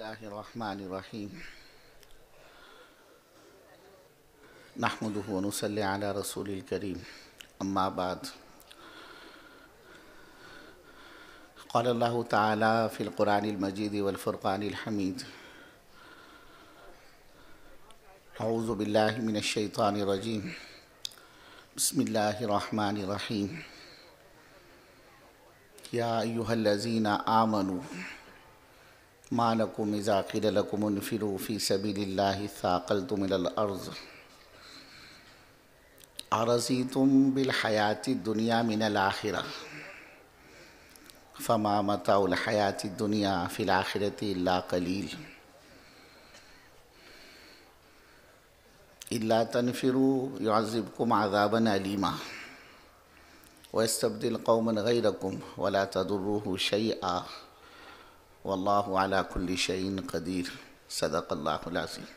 الله الرحمن الرحيم نحمده ونصلي على رسول الكريم أما بعد قال الله تعالى في القرآن المجيد والفرقان الحميد أعوذ بالله من الشيطان الرجيم بسم الله الرحمن الرحيم يا أيها الذين آمنوا ما لكم إذا قيل لكم انفروا في سبيل الله ثاقلتم إلى الأرض أرضيتم بالحياة الدنيا من الآخرة فما متاع الحياة الدنيا في الآخرة إلا قليل إلا تنفروا يعذبكم عذابا أليما ويستبدل قوما غيركم ولا تضروه شيئا واللہ علی کل شیء قدیر صدق اللہ العظیم۔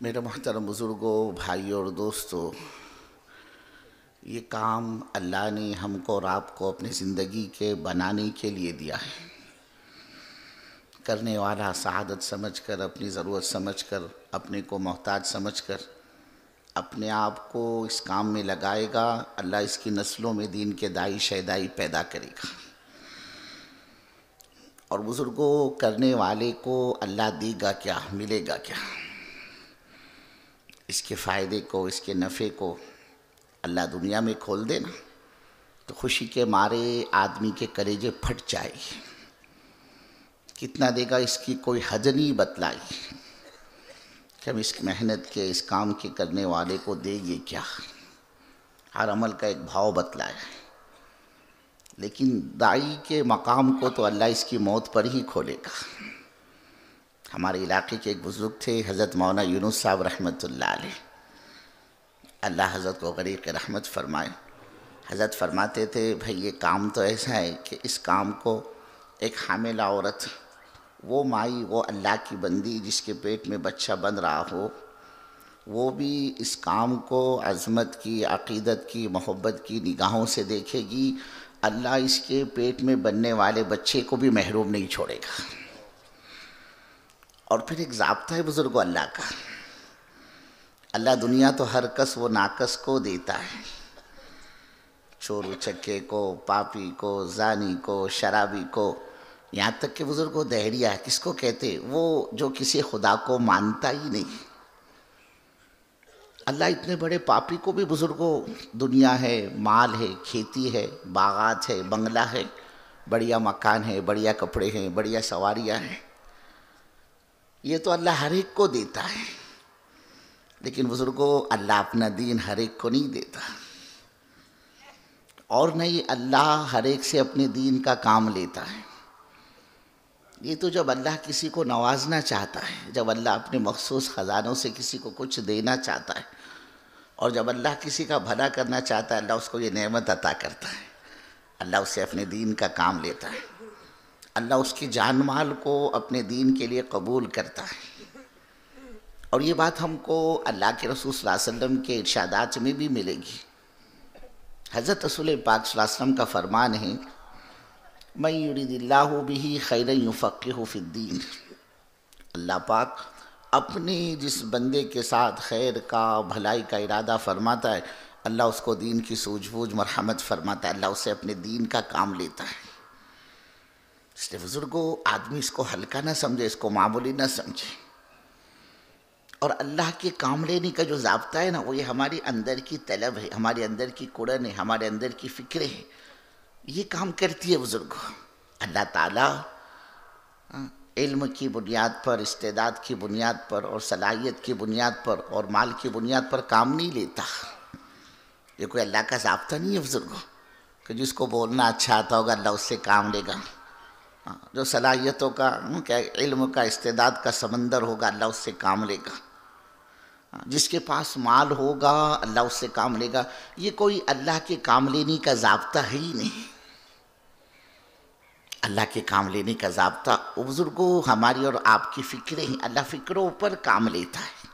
میرے محترم بزرگوں، بھائیوں اور دوستوں، یہ کام اللہ نے ہم کو اور آپ کو اپنی زندگی کے بنانے کے لیے دیا ہے۔ کرنے والا سعادت سمجھ کر، اپنی ضرورت سمجھ کر، اپنے کو محتاج سمجھ کر اپنے آپ کو اس کام میں لگائے گا، اللہ اس کی نسلوں میں دین کے دائی شیدائی پیدا کرے گا۔ اور بزرگوں، کرنے والے کو اللہ دے گا کیا، ملے گا کیا؟ اس کے فائدے کو، اس کے نفع کو اللہ دنیا میں کھول دے نا تو خوشی کے مارے آدمی کے کلیجے پھٹ جائے۔ کتنا دے گا اس کی کوئی حد نہیں بتلائی کہ ہم اس محنت کے، اس کام کے کرنے والے کو دیں گے کیا۔ ہر عمل کا ایک بھاؤ بتلایا ہے، لیکن داعی کے مقام کو تو اللہ اس کی موت پر ہی کھولے گا۔ ہمارے علاقے کے ایک بزرگ تھے، حضرت مولانا یونس صاحب رحمۃ اللہ علیہ، اللہ حضرت کو غریق رحمت فرمائے۔ حضرت فرماتے تھے بھائی یہ کام تو ایسا ہے کہ اس کام کو ایک حاملہ عورت، وہ مائی، وہ اللہ کی بندی جس کے پیٹ میں بچہ بن رہا ہو، وہ بھی اس کام کو عظمت کی، عقیدت کی، محبت کی نگاہوں سے دیکھے گی، اللہ اس کے پیٹ میں بننے والے بچے کو بھی محروم نہیں چھوڑے گا۔ اور پھر ایک ضابطہ ہے بزرگوں اللہ کا، اللہ دنیا تو ہر کس و ناکس کو دیتا ہے، چور و چکے کو، پاپی کو، زانی کو، شرابی کو، یہاں تک کہ بزرگوں دہریہ کس کو کہتے، وہ جو کسی خدا کو مانتا ہی نہیں۔ اللہ اتنے بڑے پاپی کو بھی بزرگوں دنیا ہے، مال ہے، کھیتی ہے، باغات ہے، بنگلہ ہے، بڑھیا مکان ہے، بڑھیا کپڑے ہیں، بڑھیا سواریاں ہیں، یہ تو اللہ ہر ایک کو دیتا ہے۔ لیکن بزرگوں اللہ اپنا دین ہر ایک کو نہیں دیتا، اور نہیں اللہ ہر ایک سے اپنے دین کا کام لیتا ہے۔ یہ تو جب اللہ کسی کو نوازنا چاہتا ہے، جب اللہ اپنے مخصوص خزانوں سے کسی کو کچھ دینا چاہتا ہے، اور جب اللہ کسی کا بھلا کرنا چاہتا ہے، اللہ اس کو یہ نعمت عطا کرتا ہے، اللہ اسے اپنے دین کا کام لیتا ہے، اللہ اس کی جان مال کو اپنے دین کے لیے قبول کرتا ہے۔ اور یہ بات ہم کو اللہ کے رسول صلی اللہ علیہ وسلم کے ارشادات میں بھی ملے گی۔ حضرت رسول پاک صلی اللہ علیہ وسلم کا فرمان ہے، من یرید اللہ بہ خیرا یفقہہ فی الدین، اللہ پاک اپنے جس بندے کے ساتھ خیر کا، بھلائی کا ارادہ فرماتا ہے، اللہ اس کو دین کی سوجھ بوجھ مرحمت فرماتا ہے، اللہ اسے اپنے دین کا کام لیتا ہے۔ اس لیے بزرگوں آدمی اس کو ہلکا نہ سمجھے، اس کو معمولی نہ سمجھے، اور اللہ کے کام لینے کا جو ضابطہ ہے نا، وہ یہ ہماری اندر کی طلب ہے، ہمارے اندر کی کڑن ہے، ہمارے اندر کی فکریں ہیں، یہ کام کرتی ہے بزرگوں۔ اللہ تعالیٰ علم کی بنیاد پر، استعداد کی بنیاد پر، اور صلاحیت کی بنیاد پر، اور مال کی بنیاد پر کام نہیں لیتا۔ یہ کوئی اللہ کا ضابطہ نہیں ہے بزرگوں کہ جس کو بولنا اچھا آتا ہوگا اللہ اس سے کام لے گا، جو صلاحیتوں کا، علم کا، استعداد کا سمندر ہوگا اللہ اس سے کام لے گا، جس کے پاس مال ہوگا اللہ اس سے کام لے گا۔ یہ کوئی اللہ کے کام لینے کا ضابطہ ہے ہی نہیں۔ اللہ کے کام لینے کا ضابطہ بزرگوں ہماری اور آپ کی فکریں ہیں، اللہ فکروں پر کام لیتا ہے۔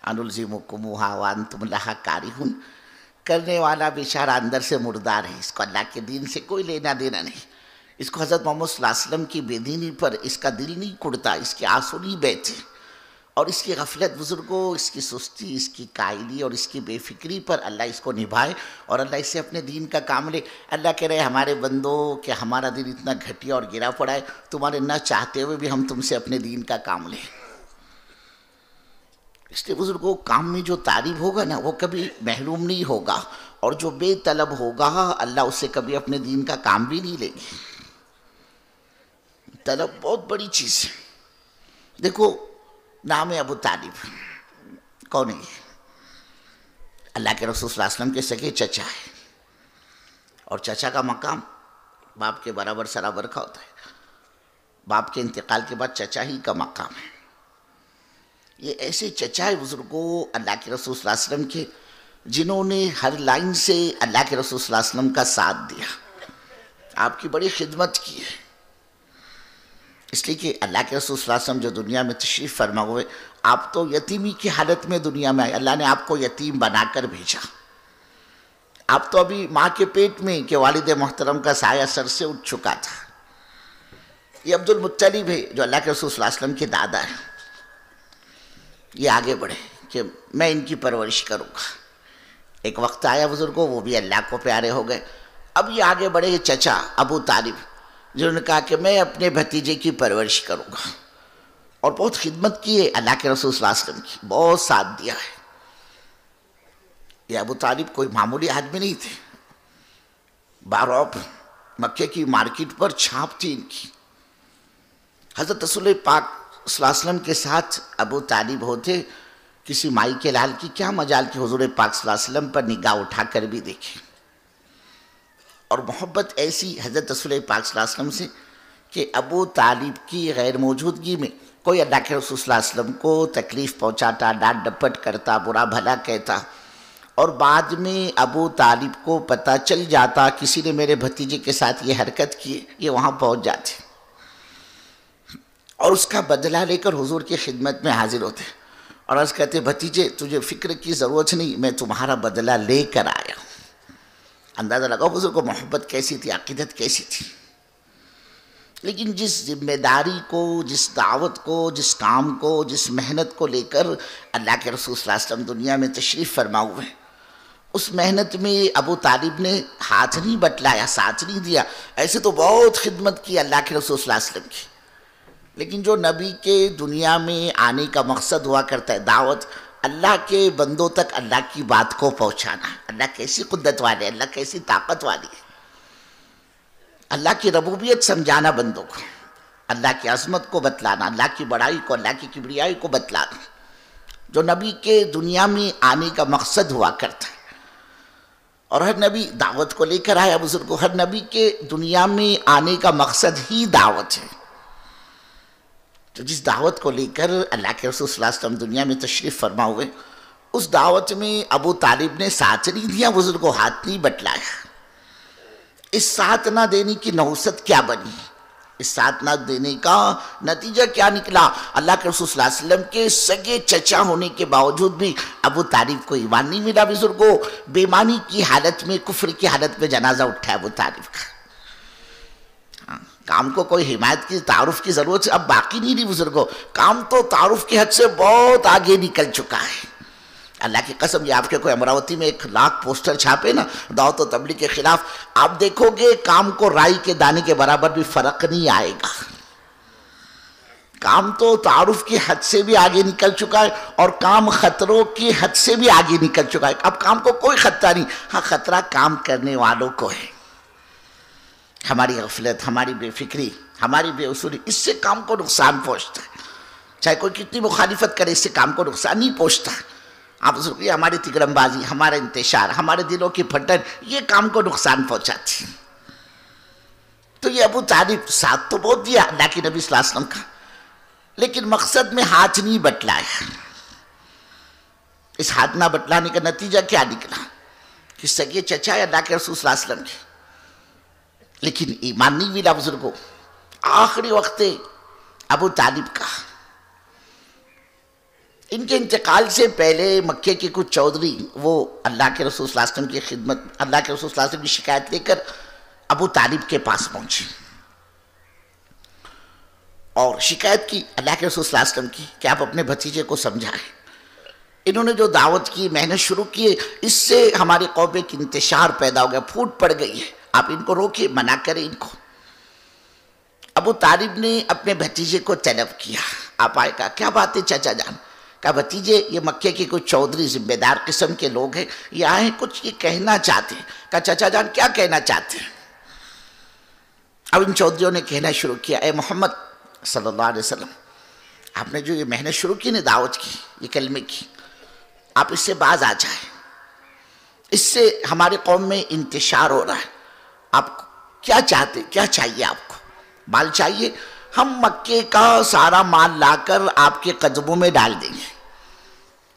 انلزمکموہا وانتم لہا کارہون، کرنے والا بیچارہ اندر سے مردار ہے، اس کو اللہ کے دین سے کوئی لینا دینا نہیں، اس کو حضرت محمد صلی اللہ علیہ وسلم کی بے دینی پر اس کا دل نہیں کڑتا، اس کے آنسو نہیں بہتے، اور اس کی غفلت بزرگوں، اس کی سستی، اس کی قائلی اور اس کی بے فکری پر اللہ اس کو نبھائے اور اللہ اس سے اپنے دین کا کام لے۔ اللہ کہہ رہے ہمارے بندوں کہ ہمارا دل اتنا گھٹیا اور گرا پڑا ہے، تمہارے نہ چاہتے ہوئے بھی ہم تم سے اپنے دین کا کام لیں۔ اس لیے بزرگوں، کام میں جو طالب ہوگا نا وہ کبھی محروم نہیں ہوگا، اور جو بے طلب ہوگا اللہ اس سے کبھی اپنے دین کا کام بھی نہیں لے گے۔ طلب بہت بڑی چیز ہے۔ دیکھو، نام ہے ابو طالب، کون ہے یہ؟ اللہ کے رسول صلی اللہ علیہ وسلم کے سگے چچا ہے، اور چچا کا مقام باپ کے برابر سرابر کا ہوتا ہے۔ باپ کے انتقال کے بعد چچا ہی کا مقام ہے۔ یہ ایسے چچا ہے بزرگوں اللہ کے رسول صلی اللہ علیہ وسلم کے، جنہوں نے ہر لائن سے اللہ کے رسول صلی اللہ علیہ وسلم کا ساتھ دیا، آپ کی بڑی خدمت کی ہے۔ اس لیے کہ اللہ کے رسول صلی اللہ علیہ وسلم جو دنیا میں تشریف فرما ہوئے، آپ تو یتیمی کی حالت میں دنیا میں آئے، اللہ نے آپ کو یتیم بنا کر بھیجا۔ آپ تو ابھی ماں کے پیٹ میں کہ والد محترم کا سایہ سر سے اٹھ چکا تھا۔ یہ عبد المطلب ہے جو اللہ کے رسول صلی اللہ علیہ وسلم کے دادا ہے۔ یہ آگے بڑھے کہ میں ان کی پرورش کروں گا۔ ایک وقت آیا بزرگوں، وہ بھی اللہ کو پیارے ہو گئے۔ اب یہ آگے بڑھے یہ چچا ابو طالب، جنہوں نے کہا کہ میں اپنے بھتیجے کی پرورش کروں گا، اور بہت خدمت کی ہے اللہ کے رسول صلی اللہ علیہ وسلم کی، بہت ساتھ دیا ہے۔ یہ ابو طالب کوئی معمولی آدمی نہیں تھے، باروب مکے کی مارکیٹ پر چھاپ تھی ان کی۔ حضرت رسول پاک صلی اللہ علیہ وسلم کے ساتھ ابو طالب ہوتے، کسی مائی کے لال کی کیا مجال کہ حضور پاک صلی اللہ علیہ وسلم پر نگاہ اٹھا کر بھی دیکھیں، اور محبت ایسی حضرت رسول پاک صلی اللہ علیہ وسلم سے کہ ابو طالب کی غیر موجودگی میں کوئی اللہ کے رسول صلی اللہ علیہ وسلم کو تکلیف پہنچاتا، ڈانٹ ڈپٹ کرتا، برا بھلا کہتا، اور بعد میں ابو طالب کو پتہ چل جاتا کسی نے میرے بھتیجے کے ساتھ یہ حرکت کی، یہ وہاں پہنچ جاتے اور اس کا بدلہ لے کر حضور کی خدمت میں حاضر ہوتے اور عرض کہتے بھتیجے تجھے فکر کی ضرورت نہیں، میں تمہارا بدلہ لے کر آیا ہوں۔ اندازہ لگاؤ حضور کو محبت کیسی تھی، عقیدت کیسی تھی۔ لیکن جس ذمہ داری کو، جس دعوت کو، جس کام کو، جس محنت کو لے کر اللہ کے رسول صلی اللہ علیہ وسلم دنیا میں تشریف فرما ہوئے، اس محنت میں ابو طالب نے ہاتھ نہیں بٹلایا، ساتھ نہیں دیا۔ ایسے تو بہت خدمت کی اللہ کے رسول صلی اللہ علیہ وسلم کی، لیکن جو نبی کے دنیا میں آنے کا مقصد ہوا کرتا ہے دعوت، اللہ کے بندوں تک اللہ کی بات کو پہنچانا۔ اللہ کیسی قدرت والے، اللہ کیسی طاقت والی ہے، اللہ کی ربوبیت سمجھانا بندوں کو، اللہ کی عظمت کو بتلانا، اللہ کی بڑائی کو، اللہ کی کبریائی کو بتلانا، جو نبی کے دنیا میں آنے کا مقصد ہوا کرتا ہے۔ اور ہر نبی دعوت کو لے کر آیا بزرگوں، ہر نبی کے دنیا میں آنے کا مقصد ہی دعوت ہے۔ تو جس دعوت کو لے کر اللہ کے رسول صلی اللہ علیہ وسلم دنیا میں تشریف فرما ہوئے، اس دعوت میں ابو طالب نے ساتھ نہیں دیا بزرگوں، ہاتھ نہیں بٹلایا۔ اس ساتھ نہ دینے کی نحوست کیا بنی، اس ساتھ نہ دینے کا نتیجہ کیا نکلا؟ اللہ کے رسول صلی اللہ علیہ وسلم کے سگے چچا ہونے کے باوجود بھی ابو طالب کو ایمان نہیں ملا بزرگوں۔ بےمانی کی حالت میں، کفر کی حالت میں جنازہ اٹھا ابو طالب کا۔ کام کو کوئی حمایت کی، تعارف کی ضرورت اب باقی نہیں رہی بزرگوں، کام تو تعارف کی حد سے بہت آگے نکل چکا ہے۔ اللہ کی قسم، یہ آپ کے کوئی امراوتی میں 1,00,000 پوسٹر چھاپے نا دعوت و تبلیغ کے خلاف، آپ دیکھو گے کام کو رائی کے دانے کے برابر بھی فرق نہیں آئے گا۔ کام تو تعارف کی حد سے بھی آگے نکل چکا ہے، اور کام خطروں کی حد سے بھی آگے نکل چکا ہے۔ اب کام کو کوئی خطرہ نہیں، ہاں خطرہ کام کرنے والوں کو ہے۔ ہماری غفلت، ہماری بے فکری، ہماری بے اصولی، اس سے کام کو نقصان پہنچتا ہے۔ چاہے کوئی کتنی مخالفت کرے، اس سے کام کو نقصان نہیں پہنچتا۔ آپ ضروری ہماری تگڑم بازی، ہمارا انتشار، ہمارے دلوں کی پھٹن، یہ کام کو نقصان پہنچاتی۔ تو یہ ابو طالب ساتھ تو بہت دیا اللہ کے نبی صلی اللہ علیہ وسلم کا، لیکن مقصد میں ہاتھ نہیں بٹلایا۔ اس ہاتھ نہ بٹلانے کا نتیجہ کیا نکلا کہ سگے چچا ہے اللہ کے رسول صلی اللہ علیہ وسلم کے، لیکن ایمان نہیں ملا بزرگوں۔ آخری وقت ابو طالب کا، ان کے انتقال سے پہلے مکے کے کچھ چودھری وہ اللہ کے رسول صلی اللہ علیہ وسلم کی خدمت، اللہ کے رسول صلی اللہ علیہ وسلم کی شکایت لے کر ابو طالب کے پاس پہنچے اور شکایت کی اللہ کے رسول صلی اللہ علیہ وسلم کی کہ آپ اپنے بھتیجے کو سمجھائیں، انہوں نے جو دعوت کی، محنت شروع کی، اس سے ہماری قوم میں ایک انتشار پیدا ہو گیا، پھوٹ پڑ گئی ہے، آپ ان کو روکیں، منع کریں ان کو۔ ابو طالب نے اپنے بھتیجے کو طلب کیا، آپ آئے، کہا کیا بات ہے چچا جان؟ کہا بھتیجے یہ مکے کے کچھ چودھری ذمہ دار قسم کے لوگ ہیں، یہ آئے کچھ یہ کہنا چاہتے ہیں۔ کہا چچا جان کیا کہنا چاہتے ہیں؟ اب ان چودھریوں نے کہنا شروع کیا، اے محمد صلی اللہ علیہ وسلم، آپ نے جو یہ محنت شروع کی نا، دعوت کی، یہ کلمے کی، آپ اس سے باز آ جائیں، اس سے ہماری قوم میں انتشار ہو رہا ہے، آپ کیا چاہتے، کیا چاہیے آپ کو؟ مال چاہیے؟ ہم مکے کا سارا مال لا کر آپ کے قدموں میں ڈال دیں گے،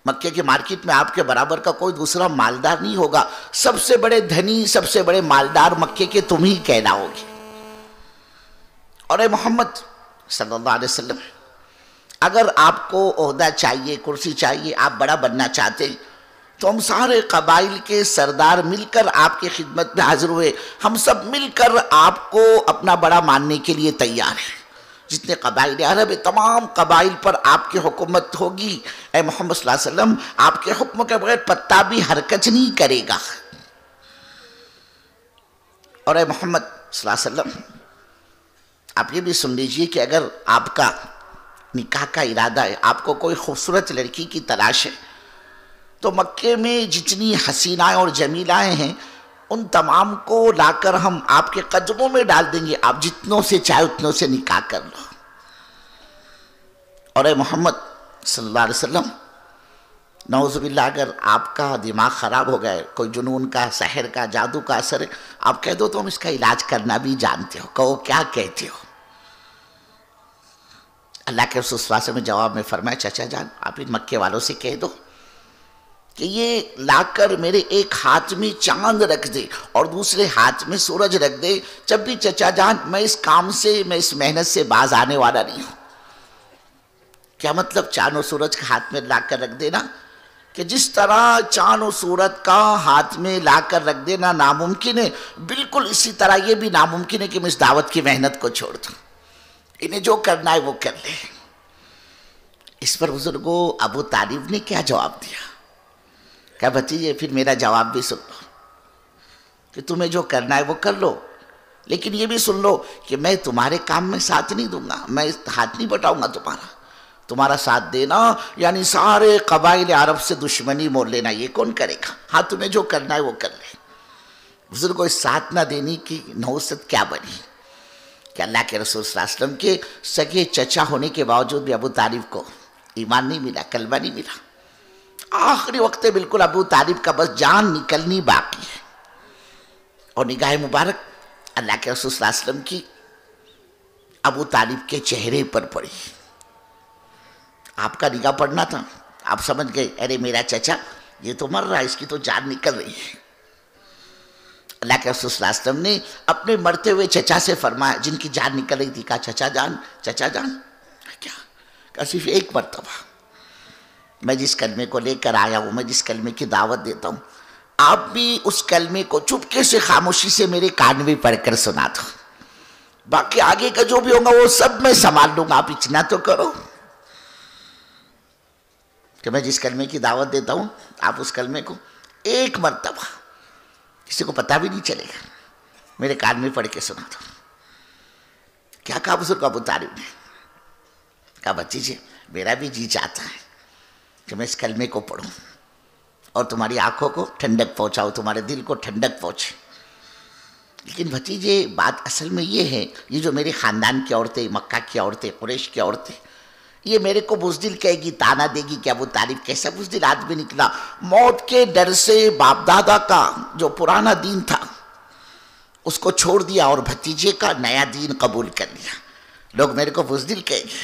مکے کے مارکیٹ میں آپ کے برابر کا کوئی دوسرا مالدار نہیں ہوگا، سب سے بڑے دھنی، سب سے بڑے مالدار مکے کے تم ہی کہنا ہوگی۔ اور اے محمد صلی اللہ علیہ وسلم، اگر آپ کو عہدہ چاہیے، کرسی چاہیے، آپ بڑا بننا چاہتے ہیں، تو ہم سارے قبائل کے سردار مل کر آپ کی خدمت میں حاضر ہوئے، ہم سب مل کر آپ کو اپنا بڑا ماننے کے لیے تیار ہیں، جتنے قبائل عرب ہیں تمام قبائل پر آپ کی حکومت ہوگی، اے محمد صلی اللہ علیہ وسلم آپ کے حکم کے بغیر پتا بھی حرکت نہیں کرے گا۔ اور اے محمد صلی اللہ علیہ وسلم آپ یہ بھی سن لیجئے کہ اگر آپ کا نکاح کا ارادہ ہے، آپ کو کوئی خوبصورت لڑکی کی تلاش ہے، تو مکے میں جتنی حسینائیں اور جمیلائیں ہیں ان تمام کو لا کر ہم آپ کے قدموں میں ڈال دیں گے، آپ جتنوں سے چاہے اتنوں سے نکاح کر لو۔ اور اے محمد صلی اللہ علیہ وسلم نعوذ باللہ اگر آپ کا دماغ خراب ہو گئے، کوئی جنون کا، سحر کا، جادو کا اثر ہے، آپ کہہ دو تو ہم اس کا علاج کرنا بھی جانتے ہو، کہو کیا کہتے ہو؟ اللہ کے رسول صلی اللہ علیہ وسلم نے جواب میں فرمایا چچا جان آپ ان مکے والوں سے کہہ دو کہ یہ لا کر میرے ایک ہاتھ میں چاند رکھ دے اور دوسرے ہاتھ میں سورج رکھ دے، جب بھی چچا جان میں اس کام سے، میں اس محنت سے باز آنے والا نہیں ہوں۔ کیا مطلب چاند و سورج کا ہاتھ میں لا کر رکھ دینا؟ کہ جس طرح چاند و سورج کا ہاتھ میں لا کر رکھ دینا ناممکن ہے، بالکل اسی طرح یہ بھی ناممکن ہے کہ میں اس دعوت کی محنت کو چھوڑ دوں، انہیں جو کرنا ہے وہ کر لے۔ اس پر بزرگوں ابو طالب نے کیا جواب دیا؟ کہا بھتیجے پھر میرا جواب بھی سن لو کہ تمہیں جو کرنا ہے وہ کر لو، لیکن یہ بھی سن لو کہ میں تمہارے کام میں ساتھ نہیں دوں گا، میں ہاتھ نہیں بٹاؤں گا تمہارا ساتھ دینا یعنی سارے قبائل عرب سے دشمنی مول لینا، یہ کون کرے گا؟ ہاں تمہیں جو کرنا ہے وہ کر لے۔ بزرگوں اس ساتھ نہ دینے کی نحوست کیا بنی کہ اللہ کے رسول صلی اللہ علیہ وسلم کے سگے چچا ہونے کے باوجود بھی ابو طالب کو ایمان نہیں ملا، کلمہ نہیں ملا، آخری وقت بالکل ابو طالب کا بس جان نکلنی باقی ہے، اور نگاہ مبارک اللہ کے رسول صلی اللہ علیہ وسلم کی ابو طالب کے چہرے پر پڑی۔ آپ کا نگاہ پڑنا تھا، آپ سمجھ گئے ارے میرا چچا یہ تو مر رہا ہے، اس کی تو جان نکل رہی ہے۔ اللہ کے رسول صلی اللہ علیہ وسلم نے اپنے مرتے ہوئے چچا سے فرمایا جن کی جان نکل رہی تھی، کہا چچا جان کیا؟ کہا صرف ایک مرتبہ میں جس کلمے کو لے کر آیا ہوں، میں جس کلمے کی دعوت دیتا ہوں، آپ بھی اس کلمے کو چپکے سے خاموشی سے میرے کان میں پڑھ کر سنا دو، باقی آگے کا جو بھی ہوگا وہ سب میں سنبھال لوں گا، آپ اتنا تو کرو کہ میں جس کلمے کی دعوت دیتا ہوں آپ اس کلمے کو ایک مرتبہ کسی کو پتہ بھی نہیں چلے گا میرے کان میں پڑھ کے سنا دو۔ کیا کہا بزرگ ابو طالب نے؟ کہا بچی جی میرا بھی جی چاہتا ہے کہ میں اس کلمے کو پڑھوں اور تمہاری آنکھوں کو ٹھنڈک پہنچاؤ، تمہارے دل کو ٹھنڈک پہنچے، لیکن بھتیجے بات اصل میں یہ ہے، یہ جو میرے خاندان کی عورتیں، مکہ کی عورتیں، قریش کی عورتیں، یہ میرے کو بزدل کہے گی، تانا دے گی کہ ابو طالب کیسا بزدل آدمی نکلا، موت کے ڈر سے باپ دادا کا جو پرانا دین تھا اس کو چھوڑ دیا اور بھتیجے کا نیا دین قبول کر لیا، لوگ میرے کو بزدل کہیں گے۔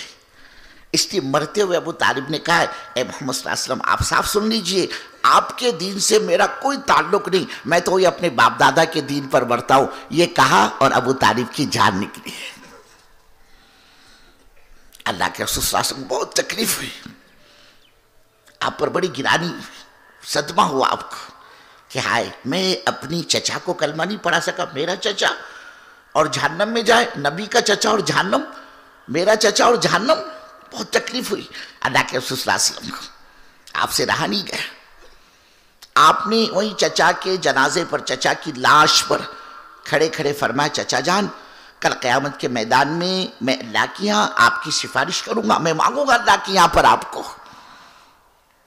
اس لیے مرتے ہوئے ابو طالب نے کہا اے محمد صلی اللہ علیہ وسلم آپ صاف سن لیجئے، آپ کے دین سے میرا کوئی تعلق نہیں، میں تو یہ اپنے باپ دادا کے دین پر مرتا ہوں، یہ کہا اور ابو طالب کی جان نکلی ہے۔ اللہ کے رسول صلی اللہ علیہ وسلم بہت تکلیف ہوئی، آپ پر بڑی گرانی، صدمہ ہوا آپ کو کہ ہائے میں اپنی چچا کو کلمہ نہیں پڑھا سکا، میرا چچا اور جہنم میں جائے، نبی کا چچا اور جہنم، میرا چچا اور جہنم، بہت تکلیف ہوئی اللہ کے رسول صلی اللہ علیہ وسلم کو، آپ سے رہا نہیں گیا۔ آپ نے وہی چچا کے جنازے پر، چچا کی لاش پر کھڑے کھڑے فرمایا، چچا جان کل قیامت کے میدان میں اللہ کی یہاں آپ کی سفارش کروں گا، میں مانگوں گا اللہ کی یہاں پر آپ کو۔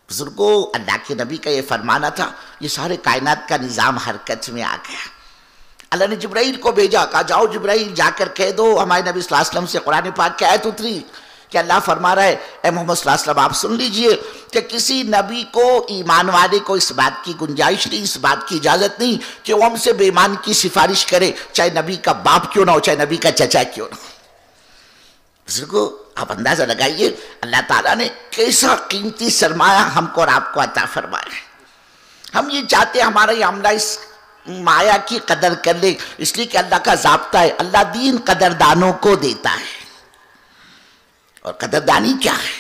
بزرگوں، اللہ کے نبی کا یہ فرمانا تھا، یہ سارے کائنات کا نظام حرکت میں آ گیا۔ اللہ نے جبرائیل کو بھیجا، کہا جاؤ جبرائیل جا کر کہہ دو ہمارے نبی صلی اللہ علیہ وسلم سے قرآن پاک کی آیت اتری کہ اللہ فرما رہا ہے اے محمد صلی اللہ علیہ وسلم آپ سن لیجئے کہ کسی نبی کو، ایمان والے کو اس بات کی گنجائش نہیں، اس بات کی اجازت نہیں کہ وہ ہم سے بے ایمان کی سفارش کرے، چاہے نبی کا باپ کیوں نہ ہو، چاہے نبی کا چچا کیوں نہ ہو۔ بزرگوں، آپ اندازہ لگائیے اللہ تعالیٰ نے کیسا قیمتی سرمایہ ہم کو اور آپ کو عطا فرمایا ہے۔ ہم یہ چاہتے ہیں ہمارا یہ عملہ اس مایا کی قدر کر لے، اس لیے کہ اللہ کا ضابطہ ہے، اللہ دین قدردانوں کو دیتا ہے۔ اور قدردانی کیا ہے؟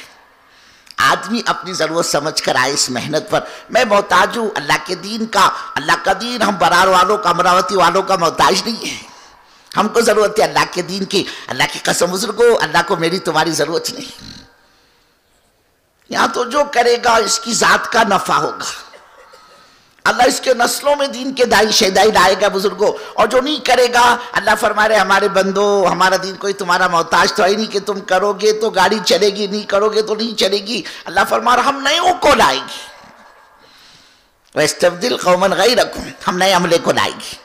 آدمی اپنی ضرورت سمجھ کر آئے اس محنت پر، میں محتاج ہوں اللہ کے دین کا، اللہ کا دین ہم برار والوں کا، امراوتی والوں کا محتاج نہیں ہے، ہم کو ضرورت ہے اللہ کے دین کی۔ اللہ کی قسم بزرگوں، اللہ کو میری تمہاری ضرورت نہیں، یہاں تو جو کرے گا اس کی ذات کا نفع ہوگا، اللہ اس کے نسلوں میں دین کے دائی شیدائی لائے گا بزرگوں، اور جو نہیں کرے گا اللہ فرما رہے ہمارے بندو ہمارا دین کوئی تمہارا محتاج تو ہے نہیں کہ تم کرو گے تو گاڑی چلے گی، نہیں کرو گے تو نہیں چلے گی۔ اللہ فرما رہا ہم نئےوں کو لائے گی، وَيَسْتَبْدِلْ قَوْمًا غَيْرَكُمْ، ہم نئے عملے کو لائے گی،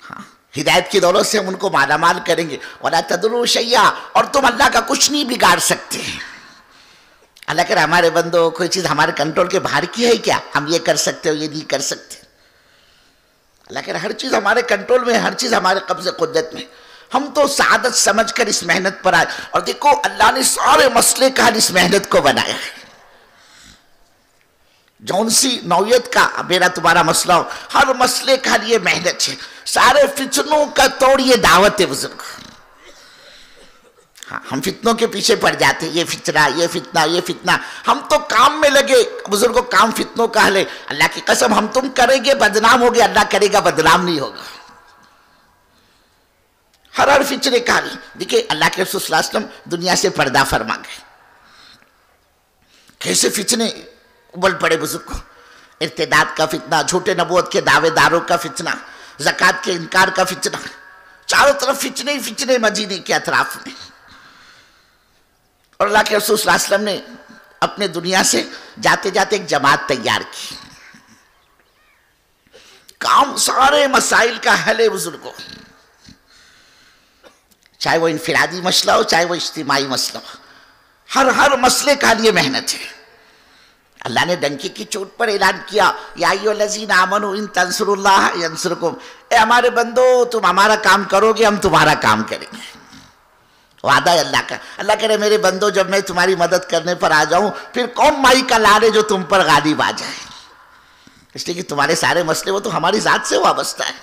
ہاں ہدایت کی دولت سے ہم ان کو مالا مال کریں گے۔ وَلَا تَدْرُوا شَيْئًا، اور تم اللہ کا کچھ نہیں بگاڑ سکتے۔ اللہ کہہ رہا ہمارے بندو کوئی چیز ہمارے کنٹرول کے باہر کی ہے کیا؟ ہم یہ کر سکتے ہو، یہ نہیں کر سکتے۔ اللہ کہہ رہا ہر چیز ہمارے کنٹرول میں، ہر چیز ہمارے قبضے قدرت میں، ہم تو سعادت سمجھ کر اس محنت پر آئے۔ اور دیکھو اللہ نے سارے مسئلے کا حل اس محنت کو بنایا ہے، جون سی نوعیت کا میرا تمہارا مسئلہ ہو، ہر مسئلے کا حل یہ محنت ہے، سارے فتنوں کا توڑ یہ دعوت ہے بزرگ۔ ہم فتنوں کے پیچھے پڑ جاتے، یہ فتنہ یہ فتنہ یہ فتنہ، ہم تو کام میں لگے بزرگوں، کام فتنوں کا حل ہے۔ اللہ کی قسم ہم تم کریں گے بدنام ہوگے، اللہ کرے گا بدنام نہیں ہوگا۔ ہر فتنے کا حل دیکھیں، اللہ کے رسول صلی اللہ علیہ وسلم دنیا سے پردہ فرما گئے، کیسے فتنے ابل پڑے بزرگوں، ارتداد کا فتنہ، جھوٹے نبوت کے دعوے داروں کا فتنہ، زکوٰۃ کے انکار کا فتنہ، چاروں طرف فتنے ہی فتنے مدینے کے اطراف میں۔ اور اللہ کے رسول صلی اللہ علیہ وسلم نے اپنے دنیا سے جاتے جاتے ایک جماعت تیار کی، کام سارے مسائل کا حل ہے بزرگوں، چاہے وہ انفرادی مسئلہ ہو چاہے وہ اجتماعی مسئلہ ہو، ہر مسئلے کا لیے محنت ہے۔ اللہ نے ڈنکی کی چوٹ پر اعلان کیا، یا ایھا الذین آمنوا ان تنصروا اللہ ینصرکم، اے ہمارے بندو تم ہمارا کام کرو گے ہم تمہارا کام کریں گے، وعدہ ہے اللہ کا۔ اللہ کہہ رہے میرے بندو جب میں تمہاری مدد کرنے پر آ جاؤں پھر کون مائی کا لارے جو تم پر غالب آ جائے، اس لیے کہ تمہارے سارے مسئلے وہ تو ہماری ذات سے وابستہ ہے۔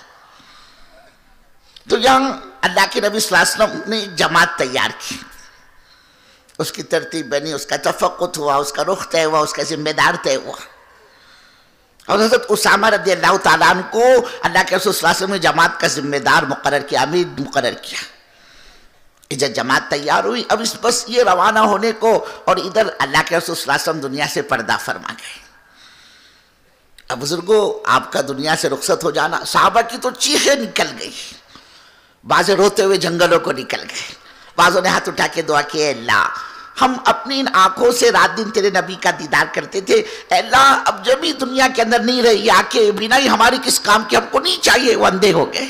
تو یہاں اللہ کے نبی صلی اللہ علیہ وسلم نے جماعت تیار کی، اس کی ترتیب بنی، اس کا تفقت ہوا، اس کا رخ طے ہوا، اس کا ذمہ دار طے ہوا۔ اور حضرت اسامہ رضی اللہ تعالیٰ عنہ کو اللہ کے رسول صلی اللہ علیہ وسلم نے جماعت کا ذمہ دار مقرر کیا، امیر مقرر کیا۔ جب جماعت تیار ہوئی اب اس بس یہ روانہ ہونے کو، اور ادھر اللہ کے رسول صلی اللہ علیہ وسلم دنیا سے پردہ فرما گئے۔ اب بزرگوں آپ کا دنیا سے رخصت ہو جانا، صحابہ کی تو چیخیں نکل گئی، بعض روتے ہوئے جنگلوں کو نکل گئے، بعضوں نے ہاتھ اٹھا کے دعا کی، اے اللہ ہم اپنی ان آنکھوں سے رات دن تیرے نبی کا دیدار کرتے تھے، اے اللہ اب جب ہی دنیا کے اندر نہیں رہی آنکھیں، بنا ہی ہماری کس کام کی، ہم کو نہیں چاہیے، وہ اندھے ہو گئے۔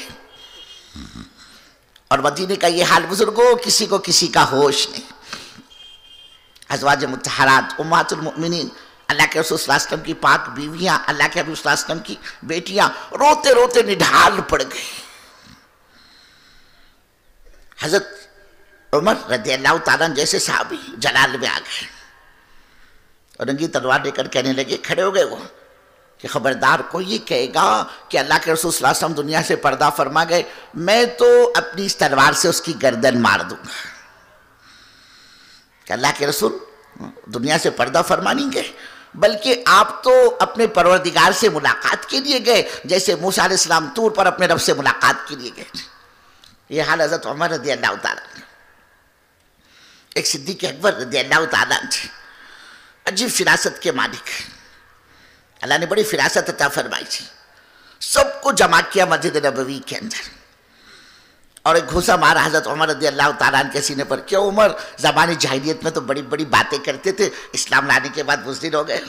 اور مدینے کا یہ حال بزرگوں، کسی کو کسی کا ہوش نہیں۔ ازواج مطہرات امہات المؤمنین، اللہ کے رسول صلی اللہ علیہ وسلم کی پاک بیویاں، اللہ کے حبیب صلی اللہ علیہ وسلم کی بیٹیاں روتے روتے نڈھال پڑ گئے۔ حضرت عمر رضی اللہ تعالیٰ عنہ جیسے صحابی جلال میں آ گئے اور رنگی تلوار لے کر کہنے لگے، کھڑے ہو گئے وہ کہ خبردار کوئی یہ کہے گا کہ اللہ کے رسول صلی اللہ علیہ وسلم دنیا سے پردہ فرما گئے، میں تو اپنی اس تلوار سے اس کی گردن مار دوں گا۔ کہ اللہ کے رسول دنیا سے پردہ فرما نہیں گئے، بلکہ آپ تو اپنے پروردگار سے ملاقات کے لیے گئے، جیسے موسیٰ علیہ السلام طور پر اپنے رب سے ملاقات کے لیے گئے۔ یہ حال حضرت عمر رضی اللہ تعالیٰ۔ ایک صدیق اکبر رضی اللہ تعالیٰ عنہ عجیب فراست کے مالک، اللہ نے بڑی فراست عطا فرمائی تھی، سب کو جمع کیا مسجد نبوی کے اندر، اور ایک گھوسا مارا حضرت عمر رضی اللہ تعالیٰ عنہ کے سینے پر کہ عمر زبان جاہلیت میں تو بڑی بڑی باتیں کرتے تھے، اسلام لانے کے بعد بزدل ہو گئے،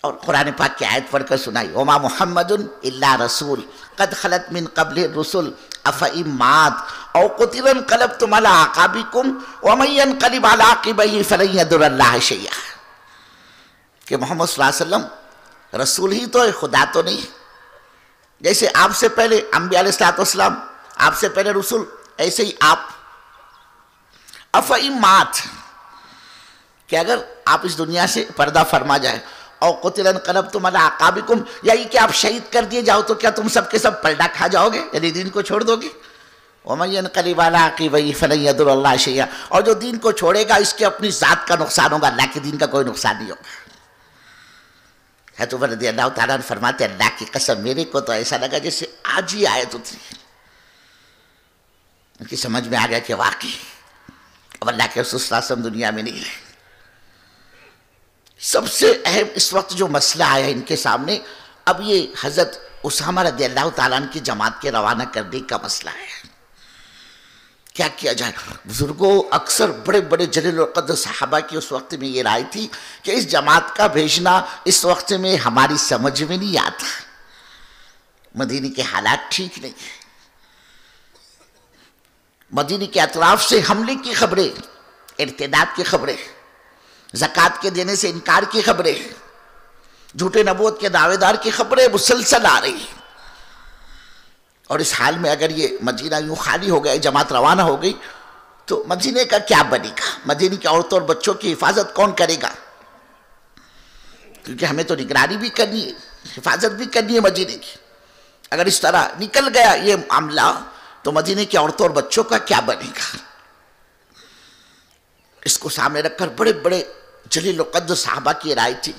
اور قرآن پاک کی آیت پڑھ کر سنائی، وما محمد الا رسول قد خلت من قبل الرسل افئن مات او قتل انقلبتم علی اعقابکم ومن ينقلب علی عقبیہ فلن یضر اللہ شیئا، کہ محمد صلی اللہ علیہ وسلم رسول ہی تو ہے، خدا تو نہیں، جیسے آپ سے پہلے انبیاء علیہ السلام، آپ سے پہلے رسول، ایسے ہی آپ، افئن مات، کہ اگر آپ اس دنیا سے پردہ فرما جائے، او قتل انقلبتم علی اعقابکم، یہی کہ آپ شہید کر دیے جاؤ تو کیا تم سب کے سب پلٹا کھا جاؤ گے، یعنی دین کو چھوڑ دو گے؟ وَمَن يَنْقَلِبْ عَلَىٰ عَقِبَيْهِ فَلَن يَضُرَّ اللَّهَ شَيْئًا، اور جو دین کو چھوڑے گا اس کے اپنی ذات کا نقصان ہوگا، اللہ کے دین کا کوئی نقصان نہیں ہوگا۔ حضرت عمر رضی اللہ تعالیٰ عنہ فرماتے ہیں اللہ کی قسم میرے کو تو ایسا لگا جیسے آج ہی آیت اتری، ان کی سمجھ میں آ گیا کہ واقعی اب اللہ کے رسول صلی اللہ علیہ وسلم دنیا میں نہیں ہے۔ سب سے اہم اس وقت جو مسئلہ آیا ان کے سامنے، اب یہ حضرت اسامہ رضی اللہ تعالیٰ عنہ کی جماعت کے روانہ کرنے کا مسئلہ ہے، کیا کیا جائے؟ بزرگوں اکثر بڑے بڑے جلیل القدر صحابہ کی اس وقت میں یہ رائے تھی کہ اس جماعت کا بھیجنا اس وقت میں ہماری سمجھ میں نہیں آتا، مدینے کے حالات ٹھیک نہیں ہیں، مدینے کے اطراف سے حملے کی خبریں، ارتداد کی خبریں، زکوٰۃ کے دینے سے انکار کی خبریں، جھوٹے نبوت کے دعوے دار کی خبریں مسلسل آ رہی ہیں، اور اس حال میں اگر یہ مدینہ یوں خالی ہو گیا، جماعت روانہ ہو گئی تو مدینے کا کیا بنے گا؟ مدینے کی عورتوں اور بچوں کی حفاظت کون کرے گا؟ کیونکہ ہمیں تو نگرانی بھی کرنی ہے، حفاظت بھی کرنی ہے مدینے کی، اگر اس طرح نکل گیا یہ معاملہ تو مدینے کی عورتوں اور بچوں کا کیا بنے گا؟ اس کو سامنے رکھ کر بڑے بڑے جلیل القدر صحابہ کی رائے تھی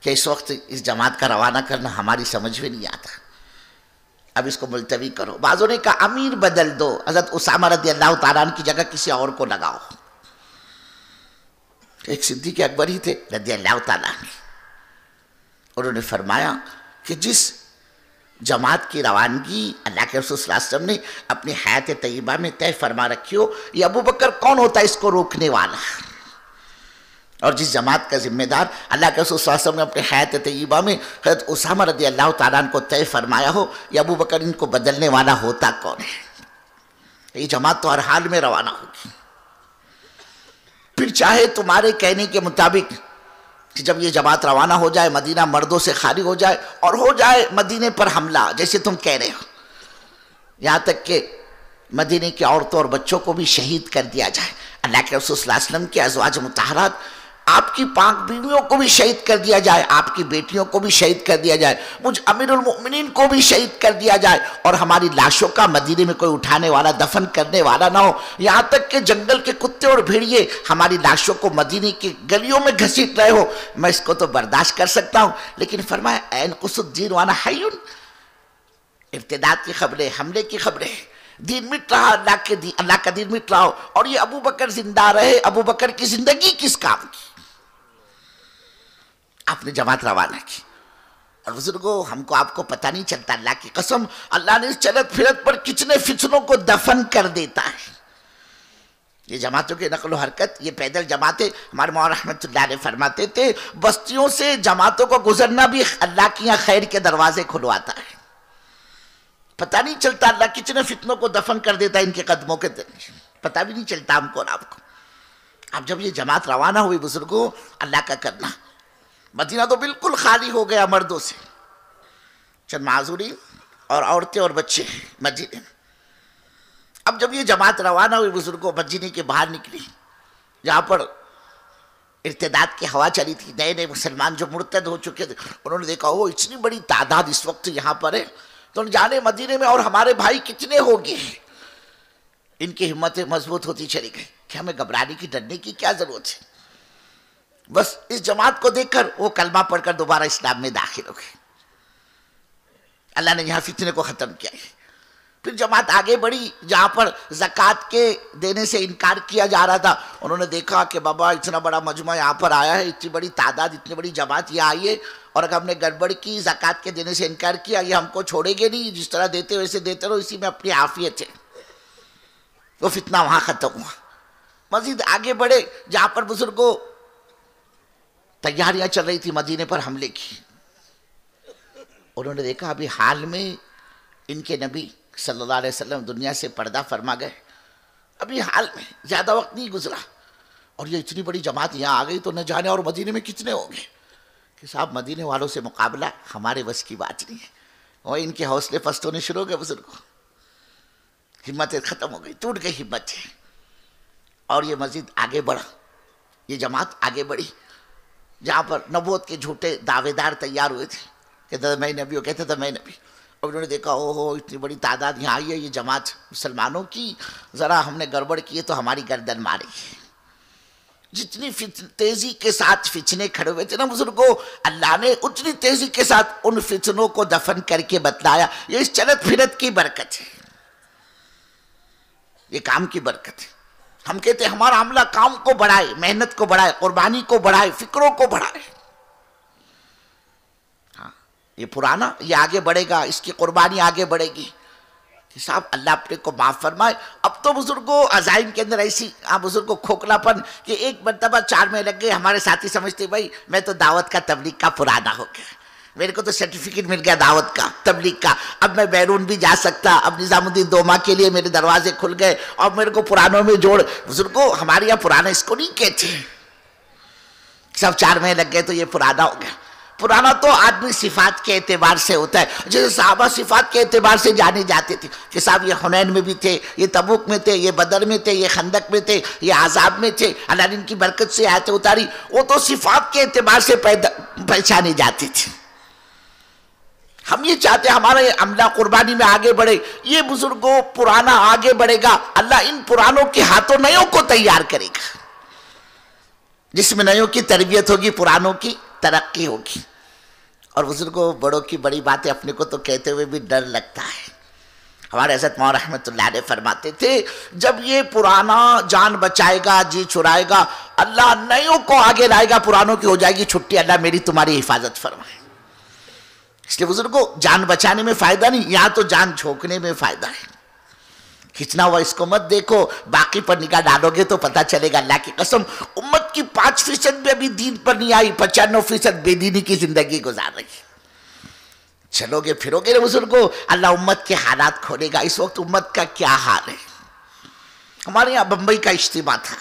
کہ اس وقت اس جماعت کا روانہ کرنا ہماری سمجھ میں نہیں آتا، اب اس کو ملتوی کرو۔ بعضوں نے کہا امیر بدل دو، حضرت اسامہ رضی اللہ تعالیٰ عنہ کی جگہ کسی اور کو لگاؤ۔ ایک صدیق اکبر ہی تھے رضی اللہ تعالیٰ عنہ، انہوں نے فرمایا کہ جس جماعت کی روانگی اللہ کے رسول صلی اللہ علیہ وسلم نے اپنی حیات طیبہ میں طے فرما رکھی ہو، یہ ابو بکر کون ہوتا ہے اس کو روکنے والا؟ اور جس جماعت کا ذمہ دار اللہ کے رسول صلی اللہ علیہ وسلم نے اپنے حیات طیبہ میں حضرت اسامہ رضی اللہ تعالیٰ عنہ کو طے فرمایا ہو، یہ ابو بکر ان کو بدلنے والا ہوتا کون ہے؟ یہ جماعت تو ہر حال میں روانہ ہوگی، پھر چاہے تمہارے کہنے کے مطابق کہ جب یہ جماعت روانہ ہو جائے مدینہ مردوں سے خالی ہو جائے اور ہو جائے مدینے پر حملہ جیسے تم کہہ رہے ہو، یہاں تک کہ مدینے کی عورتوں اور بچوں کو بھی شہید کر دیا جائے، اللہ کے رسول صلی اللہ علیہ وسلم کے ازواج مطہرات آپ کی پاک بیویوں کو بھی شہید کر دیا جائے، آپ کی بیٹیوں کو بھی شہید کر دیا جائے، مجھ امیر المؤمنین کو بھی شہید کر دیا جائے، اور ہماری لاشوں کا مدینے میں کوئی اٹھانے والا دفن کرنے والا نہ ہو، یہاں تک کہ جنگل کے کتے اور بھیڑیے ہماری لاشوں کو مدینے کی گلیوں میں گھسیٹ رہے ہو، میں اس کو تو برداشت کر سکتا ہوں، لیکن فرمایا این قص الدین وانا حیون، ارتداد کی خبریں، حملے کی خبریں، دین مٹ رہا، اللہ کا دین مٹ رہا ہو، اور یہ ابو بکر زندہ رہے، ابو بکر کی زندگی کس کام کی؟ آپ نے جماعت روانہ کی، اور بزرگوں ہم کو آپ کو پتہ نہیں چلتا، اللہ کی قسم اللہ نے اس چلت پھرت پر کتنے فتنوں کو دفن کر دیتا ہے۔ یہ جماعتوں کی نقل و حرکت، یہ پیدل جماعتیں، ہمارے مولانا رحمۃ اللہ علیہ فرماتے تھے بستیوں سے جماعتوں کو گزرنا بھی اللہ کی یہاں خیر کے دروازے کھلواتا ہے، پتہ نہیں چلتا اللہ کتنے فتنوں کو دفن کر دیتا ہے ان کے قدموں کے درمیان، پتہ بھی نہیں چلتا ہم کو اور آپ کو۔ اب جب یہ جماعت روانہ ہوئی بزرگوں، اللہ کا کرنا، مدینہ تو بالکل خالی ہو گیا مردوں سے، چند معذورین اور عورتیں اور بچے مدینے میں۔ اب جب یہ جماعت روانہ ہوئی بزرگوں، مدینے کے باہر نکلی جہاں پر ارتداد کی ہوا چلی تھی، نئے نئے مسلمان جو مرتد ہو چکے تھے، انہوں نے دیکھا وہ اتنی بڑی تعداد اس وقت یہاں پر ہے، تو جانے مدینے میں اور ہمارے بھائی کتنے ہو گئے ہیں، ان کی ہمتیں مضبوط ہوتی چلی گئی کہ ہمیں گھبرانے کی ڈرنے کی کیا ضرورت ہے، بس اس جماعت کو دیکھ کر وہ کلمہ پڑھ کر دوبارہ اسلام میں داخل ہو گئے۔ اللہ نے یہاں فتنے کو ختم کیا ہے۔ پھر جماعت آگے بڑھی جہاں پر زکوٰۃ کے دینے سے انکار کیا جا رہا تھا. انہوں نے دیکھا کہ بابا اتنا بڑا مجمع یہاں پر آیا ہے، اتنی بڑی تعداد، اتنی بڑی جماعت یہاں آئی ہے، اور اگر ہم نے گڑبڑ کی، زکوٰۃ کے دینے سے انکار کیا، یہ ہم کو چھوڑیں گے نہیں، جس طرح دیتے ویسے دیتے رہو، اسی میں اپنی عافیت ہے. وہ فتنہ وہاں ختم ہوا. مزید آگے بڑھے جہاں پر بزرگوں تیاریاں چل رہی تھی مدینے پر حملے کی. انہوں نے دیکھا ابھی حال میں ان کے نبی صلی اللہ علیہ وسلم دنیا سے پردہ فرما گئے، ابھی حال میں زیادہ وقت نہیں گزرا، اور یہ اتنی بڑی جماعت یہاں آ گئی تو نہ جانے اور مدینے میں کتنے ہوں گے. کہ صاحب مدینے والوں سے مقابلہ ہمارے بس کی بات نہیں ہے. وہ ان کے حوصلے پست ہونے شروع ہو گئے بزرگوں، ہمتیں ختم ہو گئی، ٹوٹ گئی ہمت. اور یہ مزید آگے بڑھا، یہ جماعت آگے بڑھی جہاں پر نبوت کے جھوٹے دعوے دار تیار ہوئے تھے کہ میں نبی ہوں، کہتے تھے میں نبی. اور انہوں نے دیکھا اوہو اتنی بڑی تعداد یہاں آئی ہے، یہ جماعت مسلمانوں کی، ذرا ہم نے گڑبڑ کی ہے تو ہماری گردن ماری ہے. جتنی تیزی کے ساتھ فتنے کھڑے ہوئے تھے نا بزرگوں، اللہ نے اتنی تیزی کے ساتھ ان فتنوں کو دفن کر کے بتلایا. یہ اس چلت پھرت کی برکت ہے، یہ کام کی برکت ہے. ہم کہتے ہیں ہمارا عملہ کام کو بڑھائے، محنت کو بڑھائے، قربانی کو بڑھائے، فکروں کو بڑھائے. ہاں یہ پرانا یہ آگے بڑھے گا، اس کی قربانی آگے بڑھے گی. کہ صاحب اللہ اپنے کو معاف فرمائے. اب تو بزرگوں عزائم کے اندر ایسی بزرگوں کھوکھلا پن کہ ایک مرتبہ 4 مہینے لگ گئے، ہمارے ساتھی سمجھتے بھائی میں تو دعوت کا تبلیغ کا پرانا ہو گیا، میرے کو تو سرٹیفکیٹ مل گیا دعوت کا تبلیغ کا، اب میں بیرون بھی جا سکتا، اب نظام الدین دوما کے لیے میرے دروازے کھل گئے اور میرے کو پرانوں میں جوڑ. بزرگوں ہمارے یہاں پرانا اس کو نہیں کہتے، سب 4 مہینے لگ گئے تو یہ پرانا ہو گیا. پرانا تو آدمی صفات کے اعتبار سے ہوتا ہے، جیسے صحابہ صفات کے اعتبار سے جانے جاتے تھے کہ صاحب یہ حنین میں بھی تھے، یہ تبوک میں تھے، یہ بدر میں تھے، یہ خندق میں تھے، یہ عذاب میں تھے، اللہ نے ان کی برکت سے آیتیں اتاری. وہ تو صفات کے اعتبار سے پہچانے جاتے تھے. ہم یہ چاہتے ہیں ہمارا یہ عملہ قربانی میں آگے بڑھے. یہ بزرگوں پرانا آگے بڑھے گا، اللہ ان پرانوں کے ہاتھوں نیوں کو تیار کرے گا. جس میں نیوں کی تربیت ہوگی، پرانوں کی ترقی ہوگی. اور بزرگوں بڑوں کی بڑی باتیں اپنے کو تو کہتے ہوئے بھی ڈر لگتا ہے. ہمارے حضرت مولانا رحمۃ اللہ علیہ فرماتے تھے جب یہ پرانا جان بچائے گا، جی چھڑائے گا، اللہ نیوں کو آگے لائے گا، پرانوں کی ہو جائے گی چھٹی، اللہ میری تمہاری حفاظت فرمائے. اس لیے بزرگوں جان بچانے میں فائدہ نہیں، یہاں تو جان جھونکنے میں فائدہ ہے. کھچنا ہوا اس کو مت دیکھو، باقی پر نگاہ ڈالو گے تو پتہ چلے گا. اللہ کی قسم امت کی 5% بھی ابھی دین پر نہیں آئی، 95% بے دینی کی زندگی گزار رہی ہے. چلو گے پھرو گے بزرگوں، اللہ امت کے حالات کھولے گا. اس وقت امت کا کیا حال ہے؟ ہمارے یہاں بمبئی کا اجتماع تھا،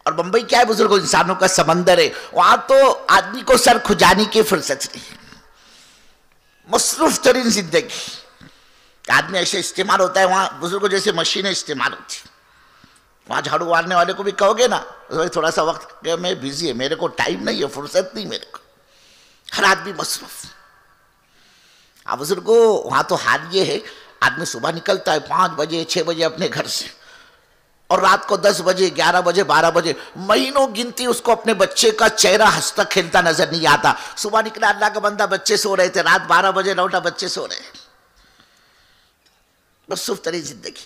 اور بمبئی کیا ہے بزرگوں؟ انسانوں کا سمندر ہے. وہاں تو آدمی کو سر کھجانے کی فرصت نہیں، مصروف ترین زندگی. آدمی ایسے استعمال ہوتا ہے وہاں بزرگوں جیسے مشینیں استعمال ہوتی. وہاں جھاڑو مارنے والے کو بھی کہو گے نا تھوڑا سا وقت کہ میں بزی ہے، میرے کو ٹائم نہیں ہے، فرصت نہیں میرے کو، ہر آدمی مصروف. بزرگوں وہاں تو حال یہ ہے آدمی صبح نکلتا ہے 5 بجے 6 بجے اپنے گھر سے، اور رات کو 10 بجے 11 بجے 12 بجے مہینوں گنتی اس کو اپنے بچے کا چہرہ ہنستا کھیلتا نظر نہیں آتا. صبح نکلا اللہ کا بندہ بچے سو رہے تھے، رات 12 بجے لوٹا بچے سو رہے. مصروف ترین زندگی.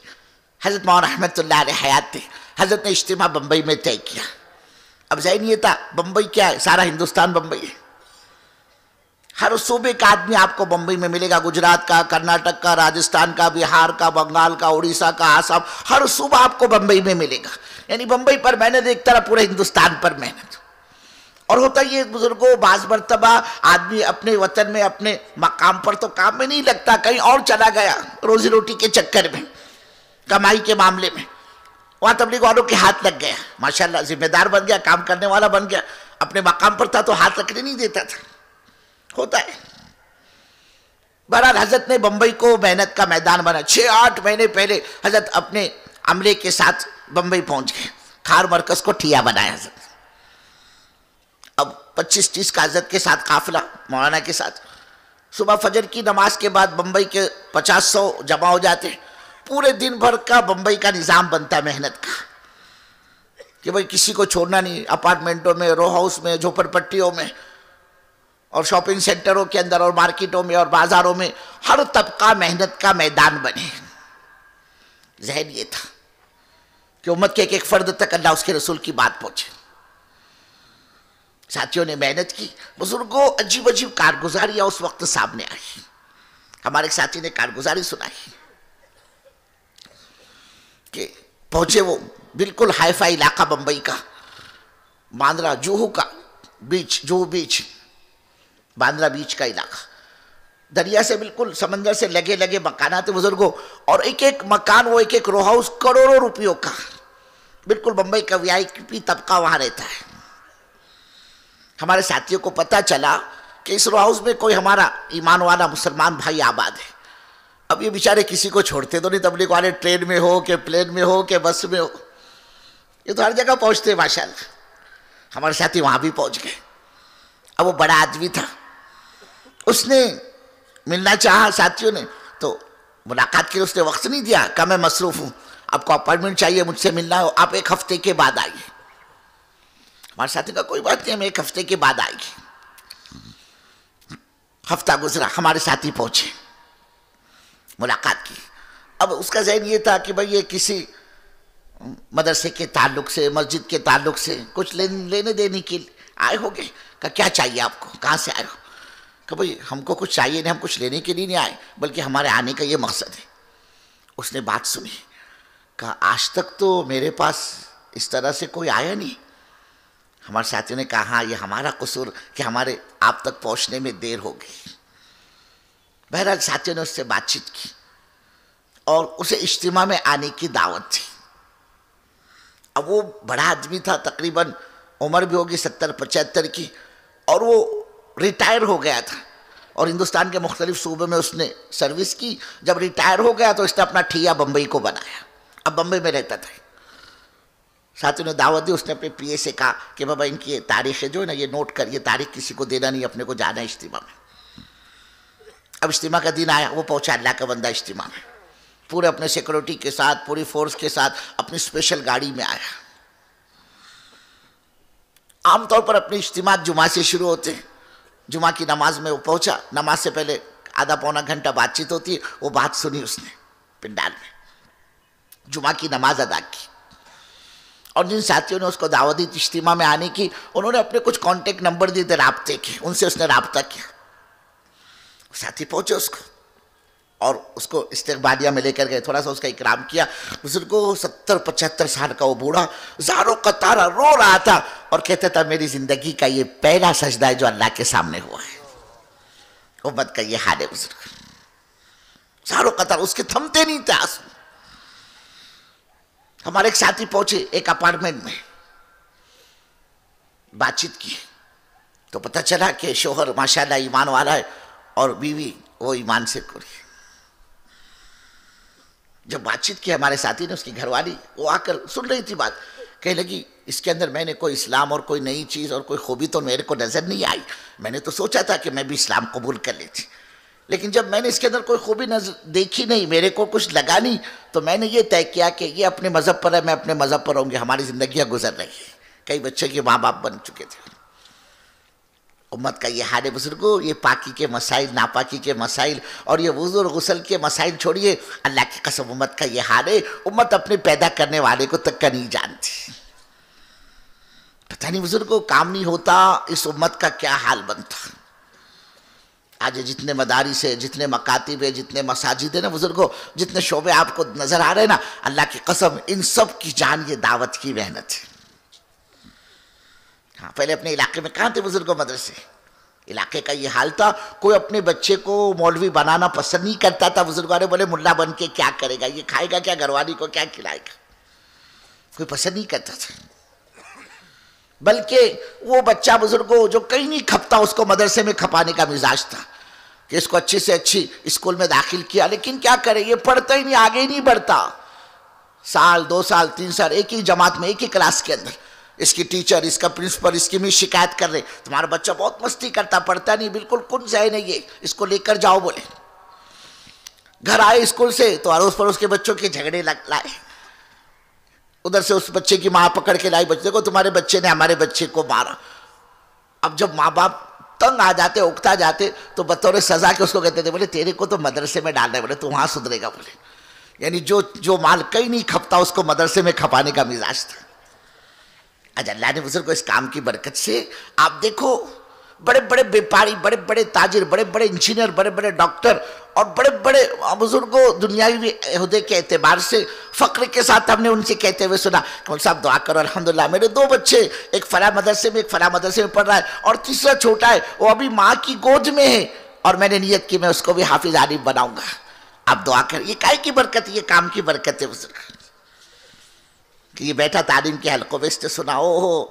حضرت مولانا رحمۃ اللہ علیہ حیات تھے، حضرت نے اجتماع بمبئی میں طے کیا. اب ذہن یہ تھا بمبئی کیا ہے، سارا ہندوستان بمبئی ہے، ہر صوبے کا آدمی آپ کو بمبئی میں ملے گا، گجرات کا، کرناٹک کا، راجستھان کا، بہار کا، بنگال کا، اڑیسہ کا، آسام، ہر صوبہ آپ کو بمبئی میں ملے گا. یعنی بمبئی پر محنت ایک طرح پورے ہندوستان پر محنت. اور ہوتا یہ بزرگوں بعض مرتبہ آدمی اپنے وطن میں اپنے مقام پر تو کام میں نہیں لگتا، کہیں اور چلا گیا روزی روٹی کے چکر میں، کمائی کے معاملے میں، وہاں تبلیغ والوں کے ہاتھ لگ گیا، ماشاءاللہ ذمہ دار بن گیا، کام کرنے والا بن گیا. اپنے مقام پر تھا تو ہاتھ رکھنے نہیں دیتا تھا. ہوتا ہے. بہرحال حضرت نے بمبئی کو محنت کا میدان بنا. 6-8 مہینے پہلے حضرت اپنے عملے کے ساتھ بمبئی پہنچ گئے، کھار مرکز کو ٹھیا بنایا حضرت. اب 25-30 کا حضرت کے ساتھ قافلہ مولانا کے ساتھ. صبح فجر کی نماز کے بعد بمبئی کے 50-100 جمع ہو جاتے ہیں. پورے دن بھر کا بمبئی کا نظام بنتا ہے محنت کا کہ بھئی کسی کو چھوڑنا نہیں، اپارٹمنٹوں میں، رو ہاؤس میں، جھوپڑ پٹیوں میں. اور شاپنگ سینٹروں کے اندر اور مارکیٹوں میں اور بازاروں میں ہر طبقہ محنت کا میدان بنے. ذہن یہ تھا کہ امت کے ایک ایک فرد تک اللہ اس کے رسول کی بات پہنچے. ساتھیوں نے محنت کی. بزرگوں عجیب عجیب کارگزاریاں اس وقت سامنے آئی. ہمارے ایک ساتھی نے کارگزاری سنائی کہ پہنچے وہ بالکل ہائی فائی علاقہ بمبئی کا، باندرا جوہو کا بیچ، جوہو بیچ، باندرا بیچ کا علاقہ. دریا سے بالکل سمندر سے لگے لگے مکانات بزرگوں، اور ایک ایک مکان وہ ایک ایک رو ہاؤس کروڑوں روپیوں کا. بالکل بمبئی کا وی آئی پی طبقہ وہاں رہتا ہے. ہمارے ساتھیوں کو پتہ چلا کہ اس رو ہاؤس میں کوئی ہمارا ایمان والا مسلمان بھائی آباد ہے. اب یہ بیچارے کسی کو چھوڑتے تو نہیں، تبلیغ والے ٹرین میں ہو کہ پلین میں ہو کہ بس میں ہو، یہ تو ہر جگہ پہنچتے ہیں ماشاءاللہ. ہمارے ساتھی وہاں بھی پہنچ گئے. اب وہ بڑا آدمی تھا، اس نے ملنا چاہا ساتھیوں نے، تو ملاقات کے لیے اس نے وقت نہیں دیا. کہا میں مصروف ہوں، آپ کو اپائنٹمنٹ چاہیے، مجھ سے ملنا ہو، آپ ایک ہفتے کے بعد آئیے. ہمارے ساتھی کا کوئی بات نہیں، ہم ایک ہفتے کے بعد آئیں گے. ہفتہ گزرا، ہمارے ساتھی پہنچے، ملاقات کی. اب اس کا ذہن یہ تھا کہ بھئی یہ کسی مدرسے کے تعلق سے، مسجد کے تعلق سے کچھ لینے دینے کے آئے ہو گے. کہ کیا چاہیے آپ کو، کہاں سے آئے ہو؟ کہ بھئی ہم کو کچھ چاہیے نہیں، ہم کچھ لینے کے لیے نہیں آئے، بلکہ ہمارے آنے کا یہ مقصد ہے. اس نے بات سنی، کہا آج تک تو میرے پاس اس طرح سے کوئی آیا نہیں. ہمارے ساتھیوں نے کہا ہاں یہ ہمارا قصور کہ ہمارے آپ تک پہنچنے میں دیر ہو گئی. بہرحال ساتھیوں نے اس سے بات چیت کی اور اسے اجتماع میں آنے کی دعوت تھی. اب وہ بڑا آدمی تھا، تقریباً عمر بھی ہوگی 70-75 کی، اور وہ ریٹائر ہو گیا تھا اور ہندوستان کے مختلف صوبے میں اس نے سروس کی. جب ریٹائر ہو گیا تو اس نے اپنا ٹھیا بمبئی کو بنایا. اب بمبئی میں رہتا تھا. ساتھیوں نے دعوت دی. اس نے اپنے پی اے سے کہا کہ بابا ان کی تاریخ جو ہے نا یہ نوٹ کر، یہ تاریخ کسی کو دینا نہیں، اپنے کو جانا ہے اجتماع میں. اب اجتماع کا دن آیا، وہ پہنچا اللہ کا بندہ اجتماع میں، پورے اپنے سیکورٹی کے ساتھ، پوری فورس کے ساتھ، اپنی اسپیشل گاڑی میں آیا. عام طور پر اپنے اجتماع جمعہ سے شروع ہوتے ہیں. جمعہ کی نماز میں وہ پہنچا. نماز سے پہلے آدھا پونا گھنٹہ بات چیت ہوتی ہے. وہ بات سنی اس نے پنڈال میں، جمعہ کی نماز ادا کی. اور جن ساتھیوں نے اس کو دعوت دی اجتماع میں آنے کی، انہوں نے اپنے کچھ کانٹیکٹ نمبر دیے تھے رابطے کے، ان سے اس نے رابطہ کیا. ساتھی پہنچے اس کو اور اس کو استقبالیہ میں لے کر گئے، تھوڑا سا اس کا اکرام کیا. بزرگوں 70-75 سال کا وہ بوڑھا زاروں قطارہ رو رہا تھا اور کہتا تھا میری زندگی کا یہ پہلا سجدہ ہے جو اللہ کے سامنے ہوا ہے. امت کا یہ حال ہے بزرگ، زاروں قطار، اس کے تھمتے نہیں تھے آنسو. ہمارے ایک ساتھی پہنچے ایک اپارٹمنٹ میں، بات چیت کی تو پتہ چلا کہ شوہر ماشاءاللہ ایمان والا ہے اور بیوی وہ ایمان سے کوری. جب بات چیت کی ہمارے ساتھی نے، اس کی گھر والی وہ آ کر سن رہی تھی بات، کہنے لگی اس کے اندر میں نے کوئی اسلام اور کوئی نئی چیز اور کوئی خوبی تو میرے کو نظر نہیں آئی. میں نے تو سوچا تھا کہ میں بھی اسلام قبول کر لیتی، لیکن جب میں نے اس کے اندر کوئی خوبی دیکھی نہیں، میرے کو کچھ لگا نہیں، تو میں نے یہ طے کیا کہ یہ اپنے مذہب پر ہے، میں اپنے مذہب پر رہوں گی. ہماری زندگیاں گزر رہی ہیں، کئی بچے کے ماں باپ بن چکے تھے. امت کا یہ حال ہے بزرگوں. یہ پاکی کے مسائل، ناپاکی کے مسائل اور یہ وضو اور غسل کے مسائل چھوڑیے، اللہ کی قسم امت کا یہ حال ہے. امت اپنے پیدا کرنے والے کو تک کا نہیں جانتی. پتہ نہیں بزرگوں کام نہیں ہوتا اس امت کا کیا حال بنتا. آج جتنے مدارس ہیں، جتنے مکاتب ہیں، جتنے مساجد ہیں نا بزرگوں، جتنے شعبے آپ کو نظر آ رہے ہیں نا، اللہ کی قسم ان سب کی جان یہ دعوت کی محنت ہے. ہاں پہلے اپنے علاقے میں کہاں تھے بزرگوں مدرسے؟ علاقے کا یہ حال تھا. کوئی اپنے بچے کو مولوی بنانا پسند نہیں کرتا تھا. بزرگوں نے بولے ملا بن کے کیا کرے گا، یہ کھائے گا کیا، گھر والی کو کیا کھلائے گا، کوئی پسند نہیں کرتا تھا. بلکہ وہ بچہ بزرگوں جو کہیں نہیں کھپتا، اس کو مدرسے میں کھپانے کا مزاج تھا کہ اس کو اچھی سے اچھی اسکول میں داخل کیا. لیکن کیا کرے، یہ پڑھتا ہی نہیں، آگے ہی نہیں بڑھتا. سال 2 سال 3 سال ایک ہی جماعت میں، ایک ہی کلاس کے اندر اس کی ٹیچر، اس کا پرنسپل، اس کی میں شکایت کر رہے تمہارا بچہ بہت مستی کرتا، پڑھتا نہیں، بالکل کن ذہن ہے یہ، اس کو لے کر جاؤ بولے. گھر آئے اسکول سے تو اڑوس پڑوس کے بچوں کے جھگڑے لائے. ادھر سے اس بچے کی ماں پکڑ کے لائی، بچے کو تمہارے بچے نے ہمارے بچے کو مارا. اب جب ماں باپ تنگ آ جاتے, اکتا جاتے, تو بطور سزا کے اس کو کہتے تھے بولے تیرے کو تو مدرسے میں ڈالنا ہے, بولے تو وہاں سدھرے گا. بولے یعنی جو مال کہیں نہیں کھپتا اس کو مدرسے میں کھپانے کا مزاج تھا. آج اللہ نے بزرگ کو اس کام کی برکت سے آپ دیکھو بڑے بڑے بیپاری, بڑے بڑے تاجر, بڑے بڑے انجینئر, بڑے بڑے ڈاکٹر اور بڑے بڑے بزرگوں دنیاوی عہدے کے اعتبار سے فخر کے ساتھ ہم نے ان سے کہتے ہوئے سنا کہ صاحب دعا کرو الحمدللہ میرے 2 بچے, ایک فلاں مدرسے میں, ایک فلاں مدرسے میں پڑھ رہا ہے, اور تیسرا چھوٹا ہے وہ ابھی ماں کی گود میں ہے, اور میں نے نیت کی میں اس کو بھی حافظ عالم بناؤں گا. آپ دعا کریں. یہ کائے کی برکت ہے؟ یہ کام کی برکت ہے بزرگ, کہ یہ بیٹھا تعلیم کے حلقوں میں اس نے سنا ہو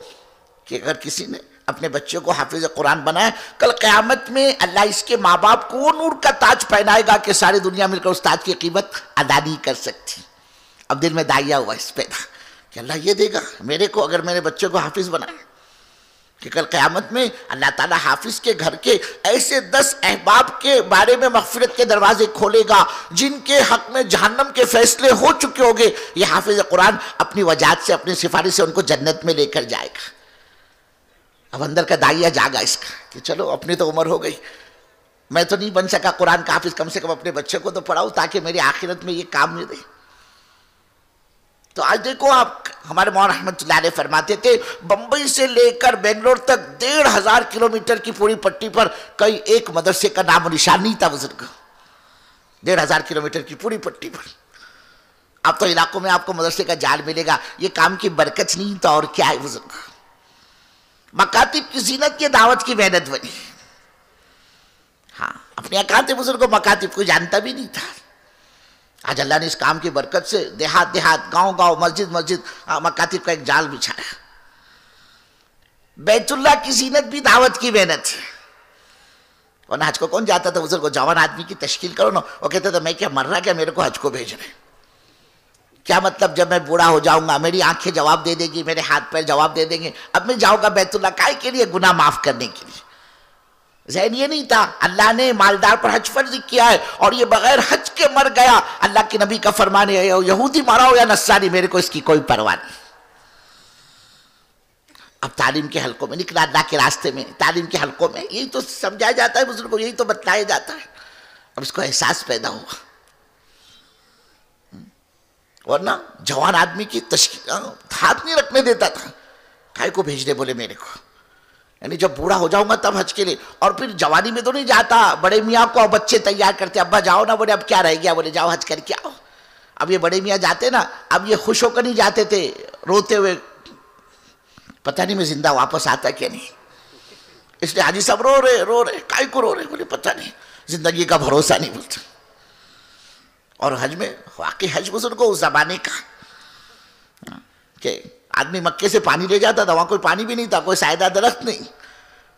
کہ اگر کسی نے اپنے بچوں کو حافظ قرآن بنایا, کل قیامت میں اللہ اس کے ماں باپ کو وہ نور کا تاج پہنائے گا کہ ساری دنیا مل کر اس تاج کی قیمت ادا نہیں کر سکتی. اب دل میں دائیا ہوا اس پہ تھا کہ اللہ یہ دے گا میرے کو اگر میرے بچوں کو حافظ بنایا, کہ کل قیامت میں اللہ تعالیٰ حافظ کے گھر کے ایسے 10 احباب کے بارے میں مغفرت کے دروازے کھولے گا جن کے حق میں جہنم کے فیصلے ہو چکے ہوں گے. یہ حافظ قرآن اپنی وجاہت سے, اپنی سفارش سے ان کو جنت میں لے کر جائے گا. اب اندر کا دائیا جاگا اس کا کہ چلو اپنی تو عمر ہو گئی, میں تو نہیں بن سکا قرآن کا حافظ, کم سے کم اپنے بچے کو تو پڑھاؤں تاکہ میری آخرت میں یہ کام میں دے. تو آج دیکھو آپ, ہمارے مولانا رحمت اللہ علیہ فرماتے تھے بمبئی سے لے کر بنگلور تک 1500 کلومیٹر کی پوری پٹی پر کئی ایک مدرسے کا نام و نشان نہیں تھا بزرگ. 1500 کلومیٹر کی پوری پٹی پر اب تو علاقوں میں آپ کو مدرسے کا جال ملے گا. یہ کام کی برکت نہیں تو اور کیا ہے بزرگ. مکاتب کی زینت کی دعوت کی محنت بنی. ہاں اپنے اکاتے بزرگوں مکاتب کو جانتا بھی نہیں تھا. آج اللہ نے اس کام کی برکت سے دیہات دیہات, گاؤں گاؤں, مسجد مسجد مکاتب کا ایک جال بچھایا. بیت اللہ کی زینت بھی دعوت کی محنت ہے. ورنہ حج کو کون جاتا تھا بزرگوں؟ جوان آدمی کی تشکیل کرو نا, وہ کہتے تھے میں کیا مر رہا کیا میرے کو حج کو بھیج رہے, کیا مطلب جب میں بوڑھا ہو جاؤں گا میری آنکھیں جواب دے دیں گی, میرے ہاتھ پیر جواب دے دیں گے, اب میں جاؤں گا بیت اللہ کائے کے لیے؟ گناہ معاف کرنے کے لیے. ذہن یہ نہیں تھا. اللہ نے مالدار پر حج فرض کیا ہے اور یہ بغیر حج کے مر گیا. اللہ کے نبی کا فرمان ہے یہودی مارا ہو یا نصرانی, میرے کو اس کی کوئی پرواہ نہیں. اب تعلیم کے حلقوں میں نکلا, اللہ کے راستے میں تعلیم کے حلقوں میں یہی تو سمجھایا جاتا ہے بزرگوں, یہی تو بتلایا جاتا ہے. اب اس کو احساس پیدا ہوا. ورنہ جوان آدمی کی تشکیل ہاتھ نہیں رکھنے دیتا تھا. کائے کو بھیج دے بولے میرے کو, یعنی جب بوڑھا ہو جاؤں گا تب حج کے لیے. اور پھر جوانی میں تو نہیں جاتا, بڑے میاں کو بچے تیار کرتے, ابا جاؤ نا, بولے اب کیا رہ گیا, بولے جاؤ حج کر کے آؤ. اب یہ بڑے میاں جاتے نا, اب یہ خوش ہو کر نہیں جاتے تھے, روتے ہوئے پتہ نہیں میں زندہ واپس آتا کیا نہیں. اس لیے حاجی صاحب رو رہے کائے کو رو رہے, بولے پتہ نہیں زندگی کا بھروسہ نہیں بولتا. اور حج میں واقعی حج بزرگوں اس زمانے کا کہ آدمی مکے سے پانی لے جاتا تھا, وہاں کوئی پانی بھی نہیں تھا, کوئی سائیدہ درخت نہیں,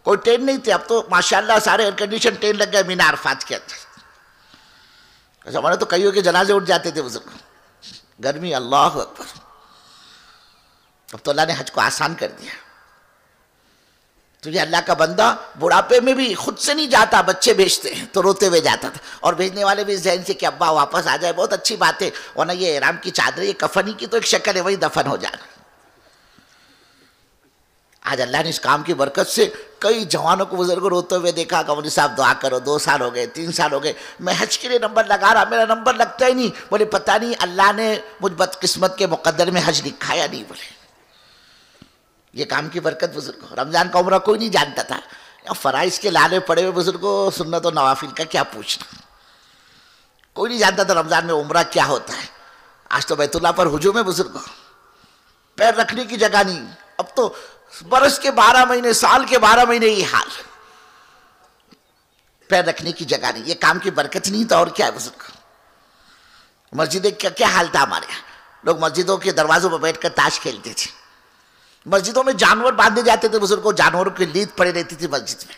کوئی ٹرین نہیں تھی. اب تو ماشاءاللہ سارے ایئر کنڈیشن ٹرین لگ گئے مینا عرفات کے اندر. زمانے تو کئیوں کے جنازے اٹھ جاتے تھے بزرگ, گرمی, اللہ اکبر. اب تو اللہ نے حج کو آسان کر دیا. تو یہ اللہ کا بندہ بڑھاپے میں بھی خود سے نہیں جاتا, بچے بھیجتے ہیں تو روتے ہوئے جاتا تھا. اور بھیجنے والے بھی ذہن سے کہ ابا واپس آ جائے, بہت اچھی بات ہے, ورنہ یہ احرام کی چادر, یہ کفنی کی تو ایک شکل ہے, وہی دفن ہو جانا. آج اللہ نے اس کام کی برکت سے کئی جوانوں کو بزرگوں روتے ہوئے دیکھا کہ مولوی صاحب دعا کرو, 2 سال ہو گئے, 3 سال ہو گئے, میں حج کے لیے نمبر لگا رہا, میرا نمبر لگتا ہی نہیں. بولے پتہ نہیں اللہ نے مجھ بدقسمت کے مقدر میں حج لکھا یا نہیں. بولے یہ کام کی برکت بزرگوں. رمضان کا عمرہ کوئی نہیں جانتا تھا, فرائض کے لالے پڑے ہوئے بزرگوں, سنت و نوافل کا کیا پوچھنا, کوئی نہیں جانتا تھا رمضان میں عمرہ کیا ہوتا ہے. آج تو بیت اللہ پر ہجوم ہے بزرگوں, پیر رکھنے کی جگہ نہیں. اب تو برس کے 12 مہینے, سال کے 12 مہینے یہ حال, پیر رکھنے کی جگہ نہیں. یہ کام کی برکت نہیں تو اور کیا ہے بزرگ. مسجد کا کیا حال تھا ہمارے یہاں, لوگ مسجدوں کے دروازوں پر بیٹھ کر تاش کھیلتے تھے. مسجدوں میں جانور باندھے جاتے تھے بزرگوں, جانوروں کی لید پڑے رہتی تھی مسجد میں.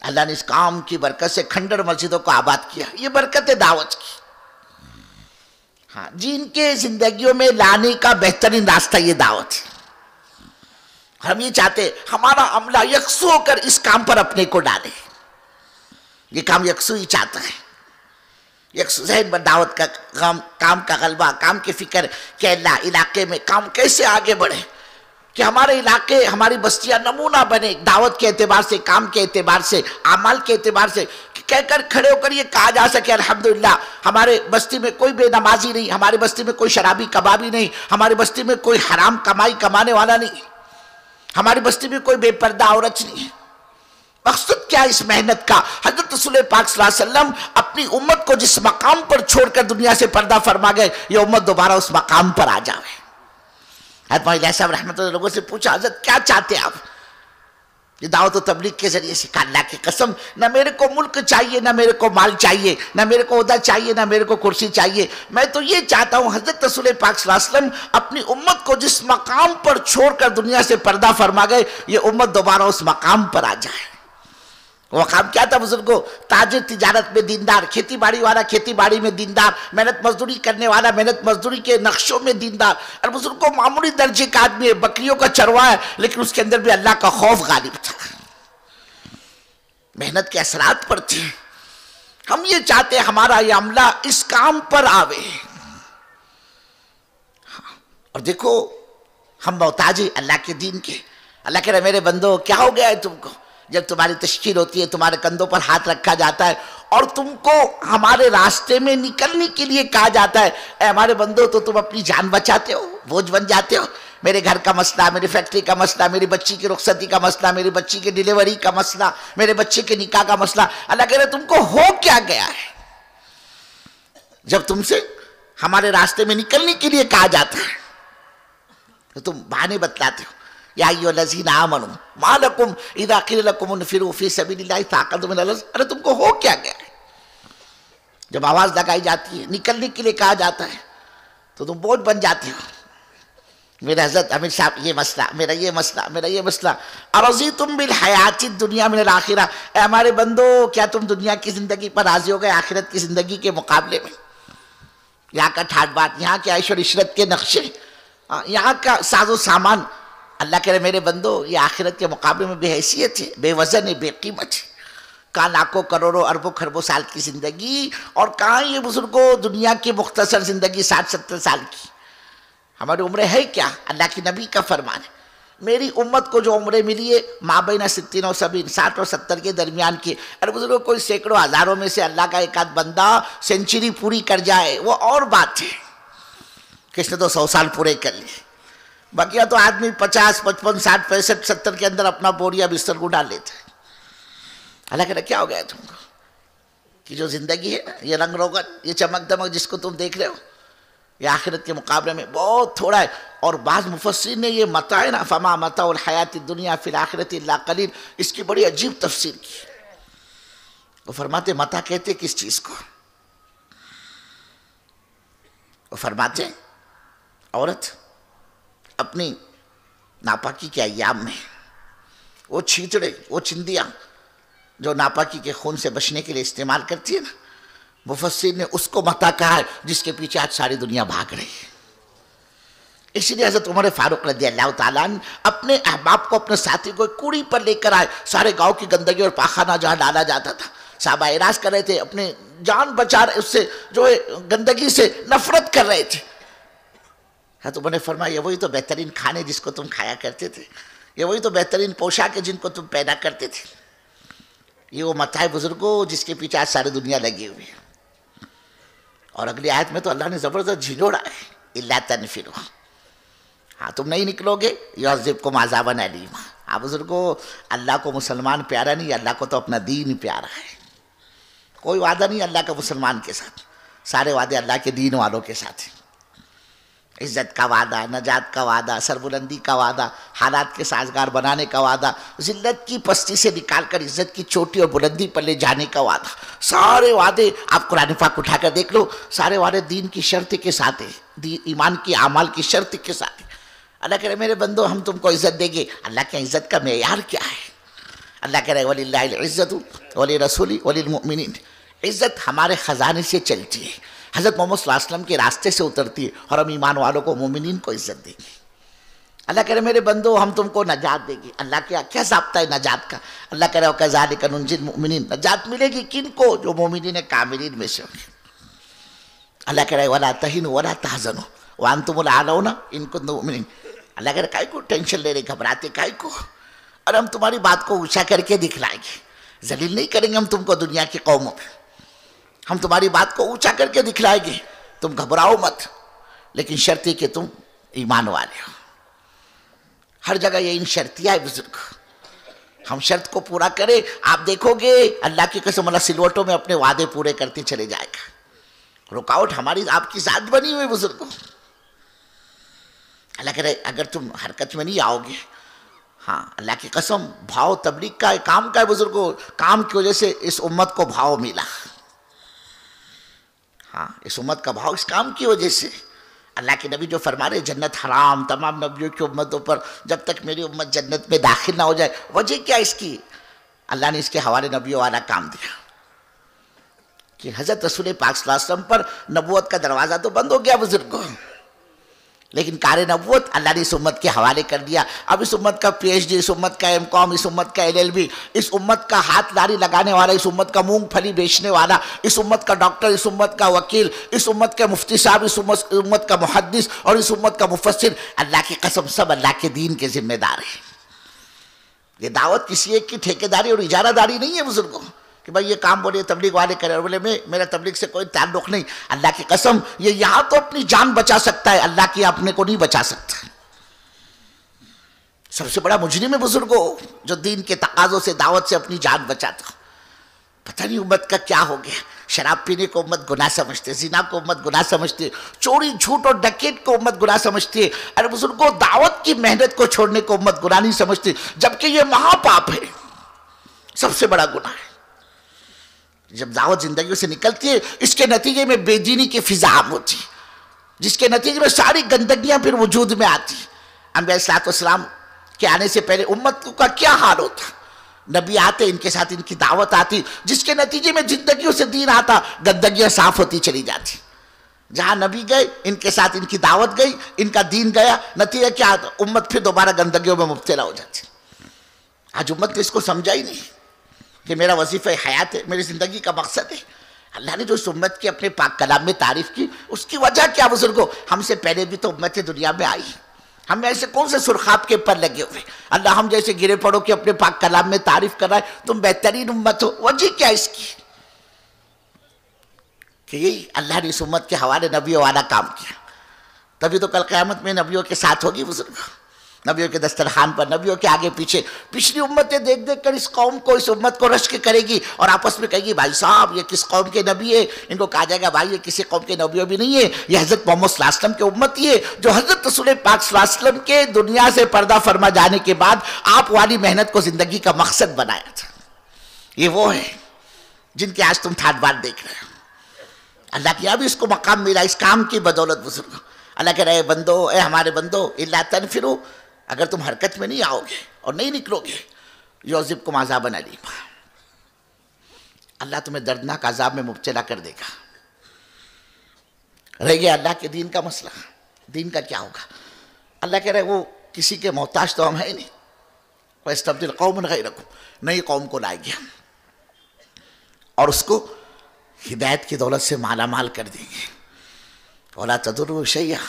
اللہ نے اس کام کی برکت سے کھنڈر مسجدوں کو آباد کیا. یہ برکت ہے دعوت کی. ہاں, جن کے زندگیوں میں لانے کا بہترین راستہ یہ دعوت ہے. ہم یہ چاہتے ہمارا عملہ یکسو ہو کر اس کام پر اپنے کو ڈالے. یہ کام یکسو ہی چاہتا ہے, یکسو ذہن پر دعوت کا کام کا غلبہ, کام کی فکر کہ اللہ علاقے میں کام کیسے آگے بڑھے. کہ ہمارے علاقے ہماری بستیاں نمونہ بنے دعوت کے اعتبار سے، کام کے اعتبار سے، اعمال کے اعتبار سے، کہہ کر کھڑے ہو کر یہ کہا جا سکے الحمدللہ ہمارے بستی میں کوئی بے نمازی نہیں، ہماری بستی میں کوئی شرابی کبابی نہیں، ہماری بستی میں کوئی حرام کمائی کمانے والا نہیں، ہماری بستی میں کوئی بے پردہ عورت نہیں۔ مقصد کیا اس محنت کا؟ حضرت رسول پاک صلی اللہ علیہ وسلم اپنی امت کو جس مقام پر چھوڑ کر دنیا سے پردہ فرما گئے، یہ امت دوبارہ اس مقام پر آ جاوے۔ حضرت مولانا صاحب رحمۃ اللہ لوگوں سے پوچھا، حضرت کیا چاہتے آپ؟ یہ دعوت و تبلیغ کے ذریعے سے کہا، اللہ کی قسم نہ میرے کو ملک چاہیے، نہ میرے کو مال چاہیے، نہ میرے کو عہدہ چاہیے، نہ میرے کو کرسی چاہیے، میں تو یہ چاہتا ہوں حضرت رسول پاک صلی اللہ علیہ وسلم اپنی امت کو جس مقام پر چھوڑ کر دنیا سے پردہ فرما گئے، یہ امت دوبارہ اس مقام پر آ جائے۔ وہ مقام کیا تھا بزرگوں؟ تاجر تجارت میں دیندار، کھیتی باڑی والا کھیتی باڑی میں دیندار، محنت مزدوری کرنے والا محنت مزدوری کے نقشوں میں دیندار۔ اور بزرگوں معمولی درجے کا آدمی ہے، بکریوں کا چرواہ ہے، لیکن اس کے اندر بھی اللہ کا خوف غالب تھا، محنت کے اثرات پر تھے۔ ہم یہ چاہتے ہمارا یہ عملہ اس کام پر آوے۔ اور دیکھو ہم محتاج ہیں اللہ کے دین کے۔ اللہ کہہ رہے میرے بندو کیا ہو گیا ہے تم کو؟ جب تمہاری تشکیل ہوتی ہے، تمہارے کندھوں پر ہاتھ رکھا جاتا ہے اور تم کو ہمارے راستے میں نکلنے کے لیے کہا جاتا ہے، اے ہمارے بندو تو تم اپنی جان بچاتے ہو، بوجھ بن جاتے ہو۔ میرے گھر کا مسئلہ، میری فیکٹری کا مسئلہ، میری بچی کی رخصتی کا مسئلہ، میری بچی کی ڈیلیوری کا مسئلہ، میرے بچے کے نکاح کا مسئلہ، اللہ کہہ رہے تم کو ہو کیا گیا ہے؟ جب تم سے ہمارے راستے میں نکلنے کے لیے کہا جاتا ہے تو تم بہانے بتلاتے ہو۔ یا ایھا الذین آمنوا ما لکم اذا قیل لکم انفروا فی سبیل اللہ ثاقلتم الی الارض، ارے تم کو ہو کیا گیا ہے؟ جب آواز لگائی جاتی ہے، نکلنے کے لیے کہا جاتا ہے تو تم بوجھ بن جاتے ہو۔ میرے حضرت امیر صاحب یہ مسئلہ، میرا یہ مسئلہ، میرا یہ مسئلہ، ارضیتم بالحیات الدنیا من الآخرہ، اے ہمارے بندو کیا تم دنیا کی زندگی پر راضی ہو گئے آخرت کی زندگی کے مقابلے میں؟ یہاں کا ٹھاٹ بات، یہاں کے عیش و عشرت کے نقشے، یہاں کا ساز و سامان، اللہ کہہ رہے میرے بندو یہ آخرت کے مقابلے میں بے حیثیت ہے، بے وزن ہے، بے قیمت ہے۔ کہاں لاکھوں کروڑوں اربوں خربوں سال کی زندگی، اور کہاں یہ بزرگوں دنیا کی مختصر زندگی 60-70 سال کی۔ ہماری عمریں ہے کیا؟ اللہ کی نبی کا فرمان ہے، میری امت کو جو عمریں ملی ہے مابین 60 و 70، 60 اور 70 کے درمیان کی۔ ارے بزرگوں کوئی سینکڑوں ہزاروں میں سے اللہ کا ایک آدھ بندہ سینچری پوری کر جائے وہ اور بات ہے، کس نے تو 100 سال پورے کر لیے، باقی تو آدمی 50، 55، 60، 65، 70 کے اندر اپنا بوریا بستر کو ڈال لیتا ہے۔ اللہ کہہ رہا کیا ہو گیا تم کو کہ جو زندگی ہے نا، یہ رنگ روغن، یہ چمک دمک جس کو تم دیکھ رہے ہو، یہ آخرت کے مقابلے میں بہت تھوڑا ہے۔ اور بعض مفسرین نے یہ متاع نا فما متاع الحیات الدنیا فی الآخرۃ الا قلیل، اس کی بڑی عجیب تفسیر کی۔ وہ فرماتے متاع کہتے کس چیز کو؟ وہ فرماتے عورت اپنی ناپاکی کے ایام میں وہ چھیتڑے، وہ چندیاں جو ناپاکی کے خون سے بچنے کے لیے استعمال کرتی ہے نا، مفسر نے اس کو متاع کہا ہے جس کے پیچھے آج ساری دنیا بھاگ رہی ہے۔ اسی لیے حضرت عمر فاروق رضی اللہ تعالیٰ عنہ اپنے احباب کو، اپنے ساتھی کو ایک کوڑی پر لے کر آئے، سارے گاؤں کی گندگی اور پاخانہ جہاں ڈالا جاتا تھا، صحابہ اعراض کر رہے تھے، اپنے جان بچا رہے، اس سے جو ہے گندگی سے نفرت کر رہے تھے۔ تو میں نے فرمایا یہ وہی تو بہترین کھانے جس کو تم کھایا کرتے تھے، یہ وہی تو بہترین پوشاک جن کو تم پیدا کرتے تھے، یہ وہ متاع بزرگوں جس کے پیچھے آج ساری دنیا لگی ہوئی ہے۔ اور اگلی آیت میں تو اللہ نے زبردست جھنجھوڑا ہے، الا تنفروا، ہاں تم نہیں نکلو گے یعذبکم عذابا الیما۔ ہاں بزرگوں اللہ کو مسلمان پیارا نہیں، اللہ کو تو اپنا دین پیارا ہے۔ کوئی وعدہ نہیں اللہ کا مسلمان کے ساتھ، سارے وعدے اللہ کے دین والوں کے ساتھ ہیں۔ عزت کا وعدہ، نجات کا وعدہ، سربلندی کا وعدہ، حالات کے سازگار بنانے کا وعدہ، ذلت کی پستی سے نکال کر عزت کی چوٹی اور بلندی پر لے جانے کا وعدہ، سارے وعدے آپ قرآن پاک اٹھا کر دیکھ لو، سارے وعدے دین کی شرط کے ساتھ ہیں، ایمان کی اعمال کی شرط کے ساتھ ہیں۔ اللہ کہہ رہے میرے بندو ہم تم کو عزت دیں گے، اللہ کی عزت کا معیار کیا ہے؟ اللہ کہہ رہے وَلِلَّهِ الْعِزَّةُ وَلِرَسُولِهِ وَلِلْمُؤْمِنِينَ، عزت ہمارے خزانے سے چلتی ہے، حضرت محمد صلی اللہ علیہ وسلم کے راستے سے اترتی ہے، اور ہم ایمان والوں کو، مومنین کو عزت دیں گے۔ اللہ کہہ رہے میرے بندو ہم تم کو نجات دیں گے۔ اللہ کیا ضابطہ ہے نجات کا؟ اللہ کہہ رہے وَكَذَلِكَ نُنْجِي الْمُؤْمِنِينَ، نجات ملے گی کن کو؟ جو مومنین کاملین میں سے ہوں گے۔ اللہ کہہ رہے وَلَا تَهِنُوا وَلَا تَحْزَنُوا وَأَنْتُمُ الْأَعْلَوْنَ إِن كُنتُم مُؤْمِنِينَ، اللہ کہہ رہا کائی کو ٹینشن لے رہے، گھبراتے کائی کو، اور ہم تمہاری بات کو اونچا کر کے دکھلائیں گے، ذلیل نہیں کریں گے ہم تم کو دنیا کی قوموں میں، ہم تمہاری بات کو اونچا کر کے دکھلائیں گے، تم گھبراؤ مت، لیکن شرط یہ کہ تم ایمان والے ہو۔ ہر جگہ یہ ان شرطیاں ہے بزرگ، ہم شرط کو پورا کریں، آپ دیکھو گے اللہ کی قسم اللہ سلوٹوں میں اپنے وعدے پورے کرتے چلے جائے گا۔ رکاوٹ ہماری آپ کی ذات بنی ہوئی بزرگوں، اللہ کہہ رہے اگر تم حرکت میں نہیں آؤ گے، ہاں اللہ کی قسم بھاؤ تبلیغ کا ہے، کام کا ہے بزرگوں، کام کی وجہ سے اس امت کو بھاؤ ملا، ہاں اس امت کا بھاؤ اس کام کی وجہ سے۔ اللہ کے نبی جو فرما رہے جنت حرام تمام نبیوں کی امتوں پر جب تک میری امت جنت میں داخل نہ ہو جائے، وجہ کیا اس کی؟ اللہ نے اس کے حوالے نبیوں والا کام دیا کہ حضرت رسول پاک صلی اللہ علیہ وسلم پر نبوت کا دروازہ تو بند ہو گیا بزرگوں، لیکن کار نبوت اللہ نے اس امت کے حوالے کر دیا۔ اب اس امت کا پی ایچ ڈی، اس امت کا ایم کام، اس امت کا LLB، اس امت کا ہاتھ لاری لگانے والا، اس امت کا مونگ پھلی بیچنے والا، اس امت کا ڈاکٹر، اس امت کا وکیل، اس امت کے مفتی صاحب، اس امت کا محدث اور اس امت کا مفسر، اللہ کی قسم سب اللہ کے دین کے ذمہ دار ہیں۔ یہ دعوت کسی ایک کی ٹھیکیداری اور اجارہ داری نہیں ہے بزرگوں کہ بھائی یہ کام بولے تبلیغ والے کرے اور بولے میرا تبلیغ سے کوئی تعلق نہیں۔ اللہ کی قسم یہ یہاں تو اپنی جان بچا سکتا ہے، اللہ کی اپنے کو نہیں بچا سکتا۔ سب سے بڑا مجرم ہے بزرگوں جو دین کے تقاضوں سے دعوت سے اپنی جان بچاتا۔ پتہ نہیں امت کا کیا ہو گیا، شراب پینے کو امت گناہ سمجھتے، زنا کو امت گناہ سمجھتے، چوری جھوٹ اور ڈکیت کو امت گناہ سمجھتی ہے، ارے بزرگوں دعوت کی محنت کو چھوڑنے کو امت گناہ نہیں سمجھتی، جبکہ یہ مہا پاپ ہے، سب سے بڑا گناہ ہے۔ جب دعوت زندگیوں سے نکلتی ہے اس کے نتیجے میں بے دینی کی فضا عام ہوتی ہے، جس کے نتیجے میں ساری گندگیاں پھر وجود میں آتی۔ انبیاء صلی اللہ علیہ وسلم کے آنے سے پہلے امت کا کیا حال ہوتا؟ نبی آتے ان کے ساتھ ان کی دعوت آتی، جس کے نتیجے میں زندگیوں سے دین آتا، گندگیاں صاف ہوتی چلی جاتی۔ جہاں نبی گئے ان کے ساتھ ان کی دعوت گئی، ان کا دین گیا، نتیجہ کیا آتا؟ امت پھر دوبارہ گندگیوں میں مبتلا ہو جاتی۔ آج امت نے اس کو سمجھا ہی نہیں کہ میرا وظیفہ حیات ہے، میری زندگی کا مقصد ہے۔ اللہ نے جو اس امت کی اپنے پاک کلام میں تعریف کی، اس کی وجہ کیا بزرگوں؟ ہم سے پہلے بھی تو امت دنیا میں آئی، ہم ایسے کون سے سرخاب کے پر لگے ہوئے؟ اللہ ہم جیسے گرے پڑو کہ اپنے پاک کلام میں تعریف کر رہا ہے تم بہترین امت ہو، وجہ کیا اس کی؟ کہ یہی اللہ نے اس امت کے حوالے نبیوں والا کام کیا، تبھی تو کل قیامت میں نبیوں کے ساتھ ہوگی بزرگوں، نبیوں کے دسترخوان پر، نبیوں کے آگے پیچھے۔ پچھلی امتیں دیکھ دیکھ کر اس قوم کو، اس امت کو رشک کرے گی اور آپس میں کہے گی بھائی صاحب یہ کس قوم کے نبی ہے؟ ان کو کہا جائے گا بھائی یہ کسی قوم کے نبیوں بھی نہیں ہے، یہ حضرت محمد صلی اللہ علیہ وسلم کے امت ہی ہے جو حضرت رسول پاک صلی اللہ علیہ وسلم کے دنیا سے پردہ فرما جانے کے بعد آپ والی محنت کو زندگی کا مقصد بنایا تھا۔ یہ وہ ہیں جن کے آج تم تھاٹ بات دیکھ رہے ہو۔ اللہ کی اب اس کو مقام ملا اس کام کی بدولت بزرگوں۔ اللہ کہہ رہے بندو، اے ہمارے بندو، الا تنفروا، اگر تم حرکت میں نہیں آؤ گے اور نہیں نکلو گے، یعذبکم عذابا الیما، اللہ تمہیں دردناک عذاب میں مبتلا کر دے گا۔ رہ گیا اللہ کے دین کا مسئلہ، دین کا کیا ہوگا؟ اللہ کہہ رہے وہ کسی کے محتاج تو ہم ہے نہیں، وَيَسْتَبْدِلْ قَوْمًا غَيْرَكُمْ، نئی قوم کو لائے گے ہم اور اس کو ہدایت کی دولت سے مالا مال کر دیں گے۔ وَلَا تَضُرُّوا شَيْئًا،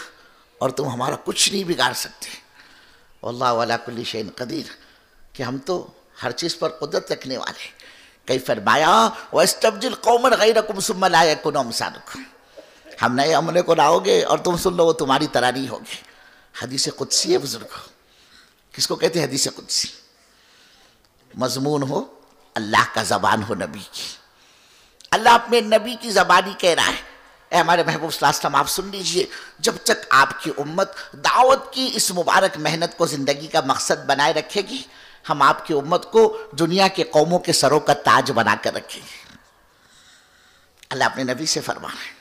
اور تم ہمارا کچھ نہیں بگاڑ سکتے۔ واللہ علی کل شیء قدیر، کہ ہم تو ہر چیز پر قدرت رکھنے والے۔ کئی فرمایا وَاسْتَبْدِلْ قَوْمًا غَيْرَكُمْ ثُمَّ لَا يَكُونُوا أَمْثَالَكُمْ، ہم نئے عملے کو لاؤ گے اور تم سن لو وہ تمہاری طرح نہیں ہوگے۔ حدیث قدسی ہے بزرگوں، کس کو کہتے ہیں حدیث قدسی؟ مضمون ہو اللہ کا، زبان ہو نبی کی۔ اللہ اپنے نبی کی زبانی کہہ رہا ہے اے ہمارے محبوب صلی اللہ علیہ وسلم آپ سن لیجئے، جب تک آپ کی امت دعوت کی اس مبارک محنت کو زندگی کا مقصد بنائے رکھے گی، ہم آپ کی امت کو دنیا کے قوموں کے سروں کا تاج بنا کر رکھیں گے۔ اللہ اپنے نبی سے فرما رہے ہیں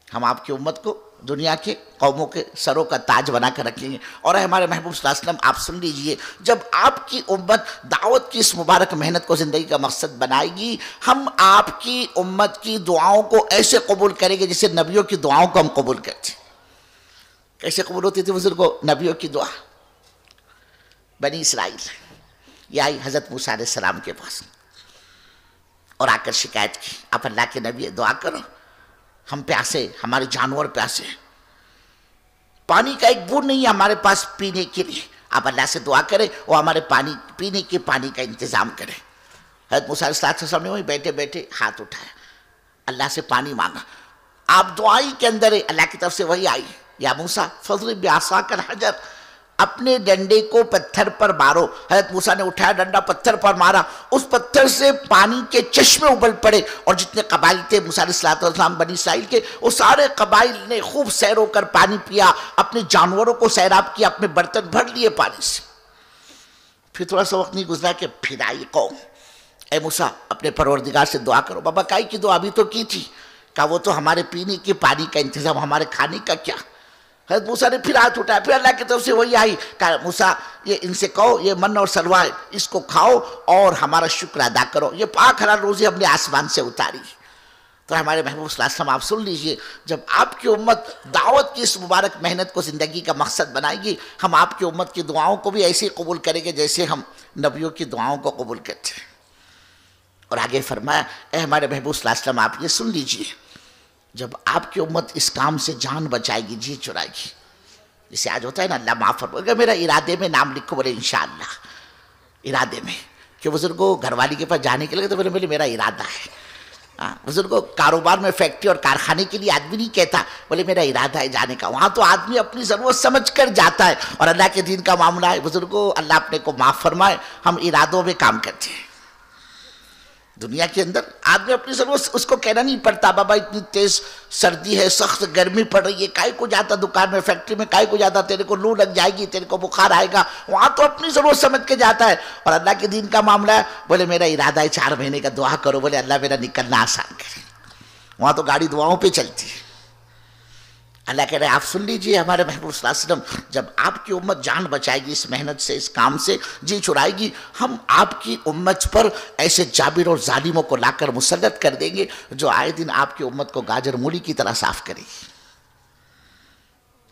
ہم آپ کی امت کو دنیا کے قوموں کے سروں کا تاج بنا کر رکھیں گے۔ اور اے ہمارے محبوب صلی اللہ علیہ وسلم آپ سن لیجئے، جب آپ کی امت دعوت کی اس مبارک محنت کو زندگی کا مقصد بنائے گی، ہم آپ کی امت کی دعاؤں کو ایسے قبول کریں گے جیسے نبیوں کی دعاؤں کو ہم قبول کرتے۔ کیسے قبول ہوتی تھی بزرگوں نبیوں کی دعا؟ بنی اسرائیل یہ آئی حضرت موسیٰ علیہ السلام کے پاس اور آ کر شکایت کی آپ اللہ کے نبی دعا کرو، ہم پیاسے، ہمارے جانور پیاسے۔ پانی کا ایک بوند نہیں ہے ہمارے پاس پینے کے لیے، آپ اللہ سے دعا کریں وہ ہمارے پانی پینے کے پانی کا انتظام کریں۔ حضرت موسیٰ علیہ السلام نے وہی بیٹھے بیٹھے ہاتھ اٹھایا، اللہ سے پانی مانگا۔ آپ دعائی کے اندر اللہ کی طرف سے وہی آئی، یا موسیٰ فضرب بعصاک الحجر، اپنے ڈنڈے کو پتھر پر مارو۔ حضرت موسیٰ نے اٹھایا ڈنڈا، پتھر پر مارا، اس پتھر سے پانی کے چشمے ابل پڑے، اور جتنے قبائل تھے موسیٰ علیہ السلام بنی اسرائیل کے، وہ سارے قبائل نے خوب سیر ہو کر پانی پیا، اپنے جانوروں کو سیراب کیا، اپنے برتن بھر لیے پانی سے۔ پھر تھوڑا سا وقت نہیں گزرا کہ پھر آئی قوم، اے موسیٰ اپنے پروردگار سے دعا کرو۔ بابا کائی کی دعا ابھی تو کی تھی، کہا وہ تو ہمارے پینے کے پانی کا انتظام، ہمارے کھانے کا کیا؟ حضرت موسیٰ نے پھر ہاتھ اٹھایا، پھر اللہ کی طرف سے وہی آئی، کہا موسیٰ یہ ان سے کہو یہ من اور سلوا ہے، اس کو کھاؤ اور ہمارا شکر ادا کرو، یہ پاک حلال روزی ہم نے آسمان سے اتاری۔ تو ہمارے محبوب صلی اللہ علیہ وسلم آپ سن لیجئے، جب آپ کی امت دعوت کی اس مبارک محنت کو زندگی کا مقصد بنائے گی، ہم آپ کی امت کی دعاؤں کو بھی ایسے ہی قبول کریں گے جیسے ہم نبیوں کی دعاؤں کو قبول کرتے ہیں۔ اور آگے فرمایا، اے ہمارے محبوب صلی اللہ علیہ وسلم آپ یہ سن لیجئے، جب آپ کی امت اس کام سے جان بچائے گی، جی چرائے گی، جسے آج ہوتا ہے نا اللہ معاف فرمائے گا، میرا ارادے میں نام لکھو، بولے انشاءاللہ، ارادے میں، کہ بزرگوں گھر والی کے پاس جانے کے لئے تو بولے میرا ارادہ ہے۔ بزرگوں کاروبار میں فیکٹری اور کارخانے کے لیے آدمی نہیں کہتا، بولے میرا ارادہ ہے جانے کا، وہاں تو آدمی اپنی ضرورت سمجھ کر جاتا ہے، اور اللہ کے دین کا معاملہ ہے بزرگوں اللہ اپنے کو معاف فرمائے، ہم ارادوں میں کام کرتے ہیں۔ دنیا کے اندر آدمی اپنی ضرورت اس کو کہنا نہیں پڑتا، بابا اتنی تیز سردی ہے، سخت گرمی پڑ رہی ہے، کائے کو جاتا دکان میں فیکٹری میں، کائے کو جاتا، تیرے کو لو لگ جائے گی، تیرے کو بخار آئے گا، وہاں تو اپنی ضرورت سمجھ کے جاتا ہے۔ اور اللہ کے دین کا معاملہ ہے، بولے میرا ارادہ ہے 4 مہینے کا، دعا کرو، بولے اللہ میرا نکلنا آسان کرے، وہاں تو گاڑی دعاؤں پہ چلتی ہے۔ اللہ کہہ رہے ہیں آپ سن لیجئے ہمارے محبوب صلی اللہ علیہ وسلم، جب آپ کی امت جان بچائے گی اس محنت سے، اس کام سے، جی چھڑائے گی، ہم آپ کی امت پر ایسے جابر اور ظالموں کو لا کر مسلط کر دیں گے جو آئے دن آپ کی امت کو گاجر مولی کی طرح صاف کرے گی۔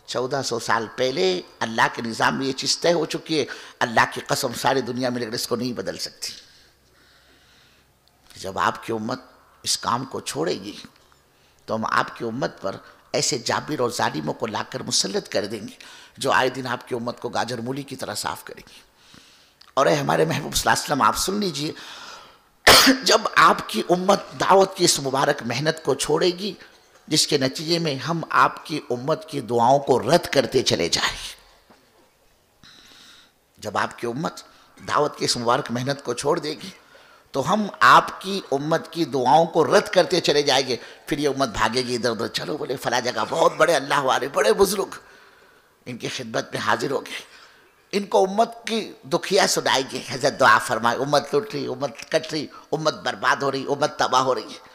1400 سال پہلے اللہ کے نظام میں یہ چیز طے ہو چکی ہے، اللہ کی قسم ساری دنیا میں لیکن اس کو نہیں بدل سکتی۔ جب آپ کی امت اس کام کو چھوڑے گی تو ہم آپ کی امت پر ایسے جابر اور ظالموں کو لا کر مسلط کر دیں گے جو آئے دن آپ کی امت کو گاجر مولی کی طرح صاف کریں گے۔ اور اے ہمارے محبوب صلی اللہ علیہ وسلم آپ سن لیجئے، جب آپ کی امت دعوت کی اس مبارک محنت کو چھوڑے گی جس کے نتیجے میں ہم آپ کی امت کی دعاؤں کو رد کرتے چلے جائیں، جب آپ کی امت دعوت کی اس مبارک محنت کو چھوڑ دے گی تو ہم آپ کی امت کی دعاؤں کو رد کرتے چلے جائیں گے، پھر یہ امت بھاگے گی ادھر ادھر، چلو بولے فلاں جگہ بہت بڑے اللہ والے بڑے بزرگ ان کی خدمت میں حاضر ہو گئے، ان کو امت کی دکھیا سنائے گی، حضرت دعا فرمائے، امت لٹ رہی، امت کٹ رہی، امت برباد ہو رہی، امت تباہ ہو رہی ہے،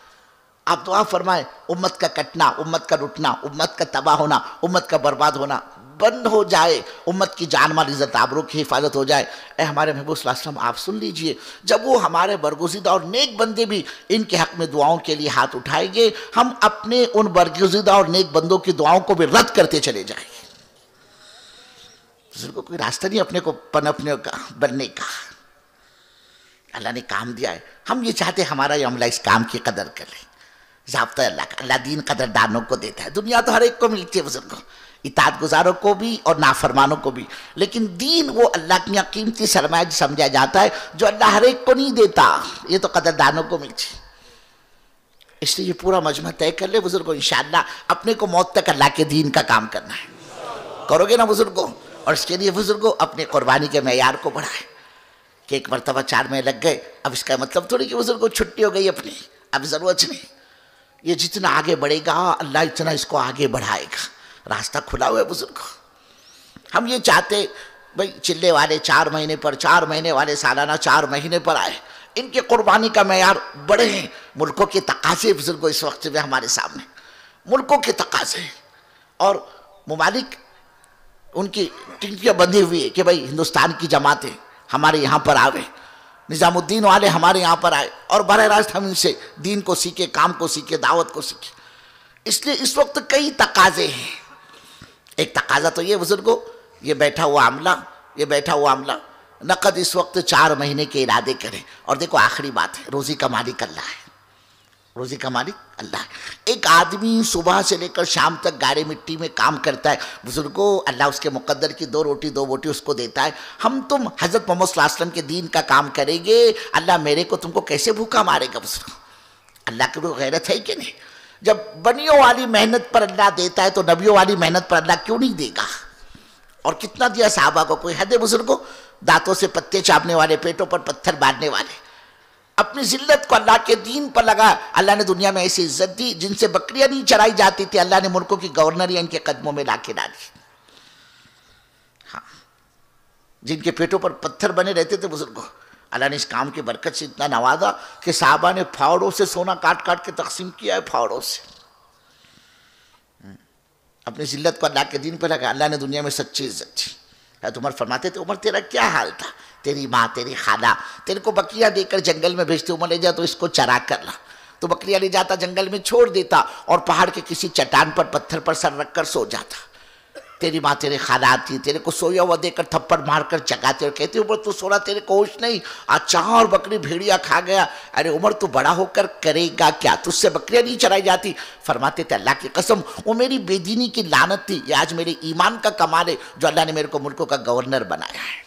آپ دعا فرمائیں امت کا کٹنا، امت کا لٹنا، امت کا تباہ ہونا، امت کا برباد ہونا بند ہو جائے، امت کی جان مال عزت آبرو کی حفاظت ہو جائے۔ اے ہمارے محبوب صلی اللہ علیہ وسلم آپ سن لیجئے، جب وہ ہمارے برگزیدہ اور نیک بندے بھی ان کے حق میں دعاؤں کے لیے ہاتھ اٹھائیں گے، ہم اپنے ان برگزیدہ اور نیک بندوں کی دعاؤں کو بھی رد کرتے چلے جائیں گے۔ بزرگوں کوئی راستہ نہیں اپنے کو پنپنے کا، بننے کا، اللہ نے کام دیا ہے، ہم یہ چاہتے ہمارا یہ عملہ اس کام کی قدر کر لیں۔ ضابطہ اللہ کا، اللہ دین قدردانوں کو دیتا ہے، دنیا تو ہر ایک کو ملتی ہے بزرگوں، اطاعت گزاروں کو بھی اور نافرمانوں کو بھی، لیکن دین وہ اللہ کی قیمتی سرمایہ سمجھا جاتا ہے جو اللہ ہر ایک کو نہیں دیتا، یہ تو قدردانوں کو ملتی۔ اس لیے یہ پورا مجمع طے کر لے بزرگوں، انشاءاللہ اپنے کو موت تک اللہ کے دین کا کام کرنا ہے، کرو گے نا بزرگوں؟ اور اس کے لیے بزرگوں اپنے قربانی کے معیار کو بڑھائیں، کہ ایک مرتبہ 4 مہینے لگ گئے، اب اس کا مطلب تھوڑی کہ بزرگوں چھٹی ہو گئی اپنی، اب ضرورت نہیں، یہ جتنا آگے بڑھے گا اللہ اتنا اس کو آگے بڑھائے گا، راستہ کھلا ہوا ہے بزرگوں۔ ہم یہ چاہتے بھئی چلے والے 4 مہینے پر، 4 مہینے والے سالانہ 4 مہینے پر آئے، ان کی قربانی کا معیار بڑے ہیں، ملکوں کے تقاضے بزرگوں اس وقت میں ہمارے سامنے، ملکوں کے تقاضے، اور ممالک ان کی ٹنکیاں بندھی ہوئی ہے کہ بھئی ہندوستان کی جماعتیں ہمارے یہاں پر آوے، نظام الدین والے ہمارے یہاں پر آئے، اور براہ راست ہم ان سے دین کو سیکھے، کام کو سیکھے، دعوت کو سیکھے۔ اس لیے اس وقت کئی تقاضے ہیں۔ ایک تقاضا تو یہ بزرگوں، یہ بیٹھا ہوا عملہ نقد اس وقت 4 مہینے کے ارادے کریں، اور دیکھو آخری بات ہے، روزی کا مالک اللہ ہے، روزی کا مالک اللہ ہے۔ ایک آدمی صبح سے لے کر شام تک گارے مٹی میں کام کرتا ہے، بزرگوں اللہ اس کے مقدر کی دو روٹی اس کو دیتا ہے۔ ہم تم حضرت محمد صلی اللہ علیہ وسلم کے دین کا کام کریں گے، اللہ میرے کو تم کو کیسے بھوکا مارے گا؟ بزرگوں اللہ کی کوئی غیرت ہے کہ نہیں؟ جب بنیوں والی محنت پر اللہ دیتا ہے تو نبیوں والی محنت پر اللہ کیوں نہیں دے گا؟ اور کتنا دیا صحابہ کو، کوئی حد ہے بزرگوں؟ دانتوں سے پتے چاپنے والے، پیٹوں پر پتھر باندھنے والے، اپنی ذلت کو اللہ کے دین پر لگا۔ اللہ نے دنیا میں ایسی عزت دی جن سے بکریاں نہیں چرائی جاتی تھی، اللہ نے ملکوں کی گورنریاں ان کے قدموں میں لا کے ڈالی۔ ہاں، جن کے پیٹوں پر پتھر بنے رہتے تھے بزرگوں، اللہ نے اس کام کی برکت سے اتنا نوازا کہ صحابہ نے پھاوڑوں سے سونا کاٹ کاٹ کے تقسیم کیا ہے، پھاوڑوں سے۔ اپنی ذلت کو اللہ کے دین پر لگا، اللہ نے دنیا میں سچی عزت دی۔ حضرت عمر فرماتے تھے، عمر تیرا کیا حال تھا؟ تیری ماں تیری خالہ تیرے کو بکریاں دے کر جنگل میں بھیجتے، عمر لے جا تو اس کو چرا کر لا، تو بکریاں لے جاتا جنگل میں چھوڑ دیتا اور پہاڑ کے کسی چٹان پر پتھر پر سر رکھ کر سو جاتا۔ تیری ماں تیرے خالہ آتی، تیرے کو سویا ہوا دے کر تھپڑ مار کر جگاتے اور کہتے عمر تو سونا، تیرے کو ہوش نہیں، آج 4 بکری بھیڑیا کھا گیا۔ ارے عمر تو بڑا ہو کر کرے گا کیا؟ تجھ سے بکریاں نہیں چرائی جاتی؟ فرماتے تھے اللہ کی قسم وہ میری بے دینی کی لعنت تھی، یہ آج میرے ایمان کا کمال ہے جو اللہ نے میرے کو ملکوں کا گورنر بنایا ہے۔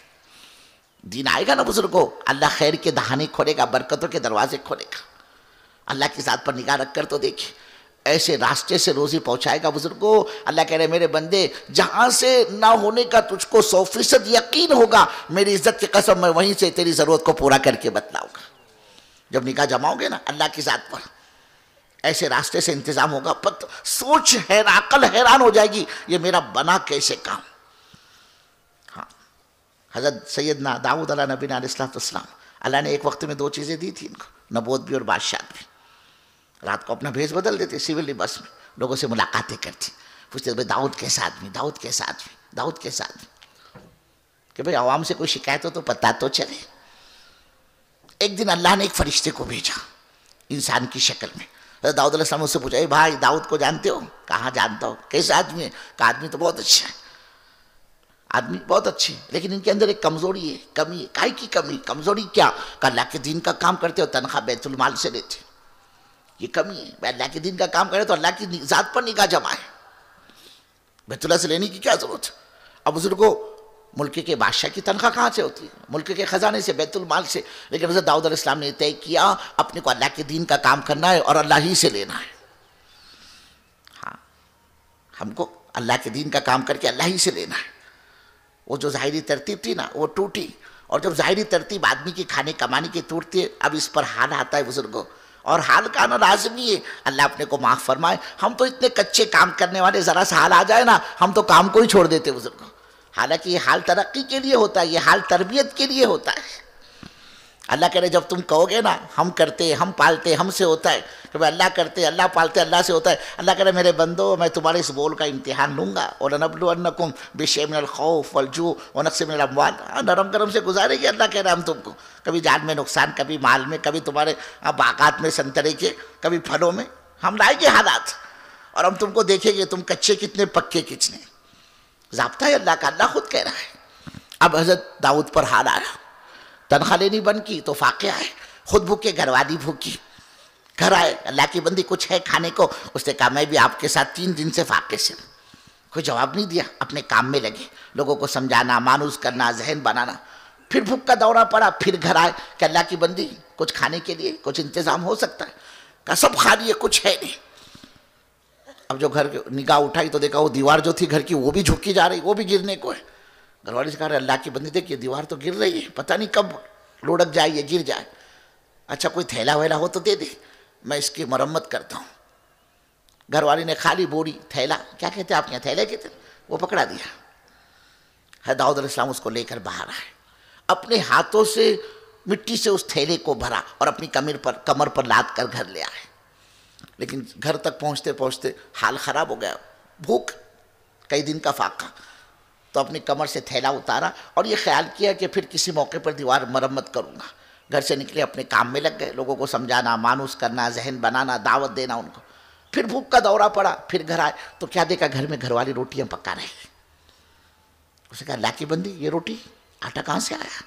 دین آئے گا نا بزرگوں، اللہ خیر کے دہانے کھولے گا، برکتوں کے دروازے کھولے گا۔ اللہ کی ذات پر نگاہ رکھ کر تو دیکھیں، ایسے راستے سے روزی پہنچائے گا بزرگوں۔ اللہ کہہ رہے میرے بندے، جہاں سے نہ ہونے کا تجھ کو 100% یقین ہوگا، میری عزت کی قسم میں وہیں سے تیری ضرورت کو پورا کر کے بتلاؤں گا۔ جب نگاہ جماؤ گے نا اللہ کی ذات پر، ایسے راستے سے انتظام ہوگا، سوچ عقل حیران ہو جائے گی، یہ میرا بنا کیسے کام؟ ہاں، حضرت سیدنا داؤد علیہ نبینا علیہ السلام، اللہ نے ایک وقت میں 2 چیزیں دی تھی ان کو، نبوت بھی اور بادشاہت بھی۔ رات کو اپنا بھیس بدل دیتے، سول لباس میں لوگوں سے ملاقاتیں کرتی، پوچھتے بھائی داؤد کیسا آدمی، داؤد کیسا آدمی، داؤد کیسا آدمی، کہ بھائی عوام سے کوئی شکایت ہو تو پتہ تو چلے۔ ایک دن اللہ نے ایک فرشتے کو بھیجا انسان کی شکل میں۔ حضرت داؤد علیہ السلام نے اس سے پوچھا، اے بھائی داؤد کو جانتے ہو؟ کہاں جانتا ہو، کیسا آدمی ہے؟ کہا آدمی تو بہت اچھا ہے، آدمی بہت اچھے، لیکن ان کے اندر ایک کمزوری ہے، کمی ہے۔ کائے کی کمی؟ کمزوری کیا؟ کہ اللہ کے دین کا کام کرتے ہو، تنخواہ بیت المال سے لیتے، یہ کمی ہے۔ میں اللہ کے دین کا کام کرے تو اللہ کی ذات پر نگاہ جمائے، بیت اللہ سے لینے کی کیا ضرورت ہے؟ اب بزرگوں ملک کے بادشاہ کی تنخواہ کہاں سے ہوتی ہے؟ ملک کے خزانے سے، بیت المال سے۔ لیکن حضرت داؤد علیہ السلام نے طے کیا اپنے کو اللہ کے دین کا کام کرنا ہے اور اللہ ہی سے لینا ہے۔ ہاں، ہم کو اللہ کے دین کا کام کر کے اللہ ہی سے لینا ہے۔ وہ جو ظاہری ترتیب تھی نا وہ ٹوٹی، اور جب ظاہری ترتیب آدمی کی کھانے کمانے کی ٹوٹتی ہے، اب اس پر حال آتا ہے بزرگوں، اور حال کا آنا لازمی ہے۔ اللہ اپنے کو معاف فرمائے، ہم تو اتنے کچے کام کرنے والے، ذرا سا حال آ جائے نا ہم تو کام کو ہی چھوڑ دیتے بزرگوں۔ حالانکہ یہ حال ترقی کے لیے ہوتا ہے، یہ حال تربیت کے لیے ہوتا ہے۔ اللہ کہہ رہے جب تم کہو گے نا ہم کرتے، ہم پالتے، ہم سے ہوتا ہے، کہ بھائی اللہ کرتے، اللہ پالتے، اللہ سے ہوتا ہے۔ اللہ کہہ رہے میرے بندو میں تمہارے اس بول کا امتحان لوں گا، وَلَنَبْلُوَنَّكُمْ بِشَيْءٍ مِّنَ الْخَوْفِ وَالْجُوعِ وَنَقْصٍ مِّنَ الْأَمْوَالِ، نرم کرم سے گزارے گی۔ اللہ کہہ رہا ہم تم کو کبھی جان میں نقصان، کبھی مال میں، کبھی تمہارے باغات میں سنترے کے، کبھی پھلوں میں، ہم لائیں گے حالات، اور ہم تم کو دیکھیں گے تم کچے کتنے پکے کتنے۔ ضابطہ ہے اللہ کا، اللہ خود کہہ رہا ہے۔ اب حضرت داؤد پر حال آیا، تنخواہ لینی بند کی تو فاقے آئے، خود بھوکے، گھر والی بھوکی، گھر آئے، اللہ کی بندی کچھ ہے کھانے کو؟ اس نے کہا میں بھی آپ کے ساتھ 3 دن سے فاقے سے۔ کوئی جواب نہیں دیا، اپنے کام میں لگے، لوگوں کو سمجھانا، مانوس کرنا، ذہن بنانا۔ پھر بھوک کا دورہ پڑا، پھر گھر آئے کہ اللہ کی بندی کچھ کھانے کے لیے کچھ انتظام ہو سکتا ہے؟ کہا سب کھا لیے، کچھ ہے نہیں۔ اب جو گھر نگاہ اٹھائی تو دیکھا وہ دیوار جو تھی گھر کی وہ بھی جھکی جا رہی، وہ بھی گرنے کو ہے۔ گھر والے سے کہا رہے اللہ کی بندی دیکھیے دیوار تو گر رہی ہے، پتہ نہیں کب لڑک جائے یا گر جائے، اچھا کوئی تھیلا ویلا ہو تو دے دے، میں اس کی مرمت کرتا ہوں۔ گھر والی نے خالی بوری، تھیلا کیا کہتے ہیں آپ کے یہاں، تھیلے کہتے ہیں، وہ پکڑا دیا۔ حضرت داؤد علیہ السلام اس کو لے کر باہر آئے، اپنے ہاتھوں سے مٹی سے اس تھیلے کو بھرا اور اپنی کمر پر لاد کر گھر لے آئے۔ لیکن گھر تک پہنچتے پہنچتے حال خراب ہو گیا، بھوک، کئی دن کا فاقہ، تو اپنی کمر سے تھیلا اتارا اور یہ خیال کیا کہ پھر کسی موقع پر دیوار مرمت کروں گا۔ گھر سے نکلے، اپنے کام میں لگ گئے، لوگوں کو سمجھانا، مانوس کرنا، ذہن بنانا، دعوت دینا ان کو۔ پھر بھوک کا دورہ پڑا، پھر گھر آئے تو کیا دیکھا گھر میں گھر والی روٹیاں پکا رہے ہیں۔ اس نے کہا اللہ کی بندی یہ روٹی، آٹا کہاں سے آیا؟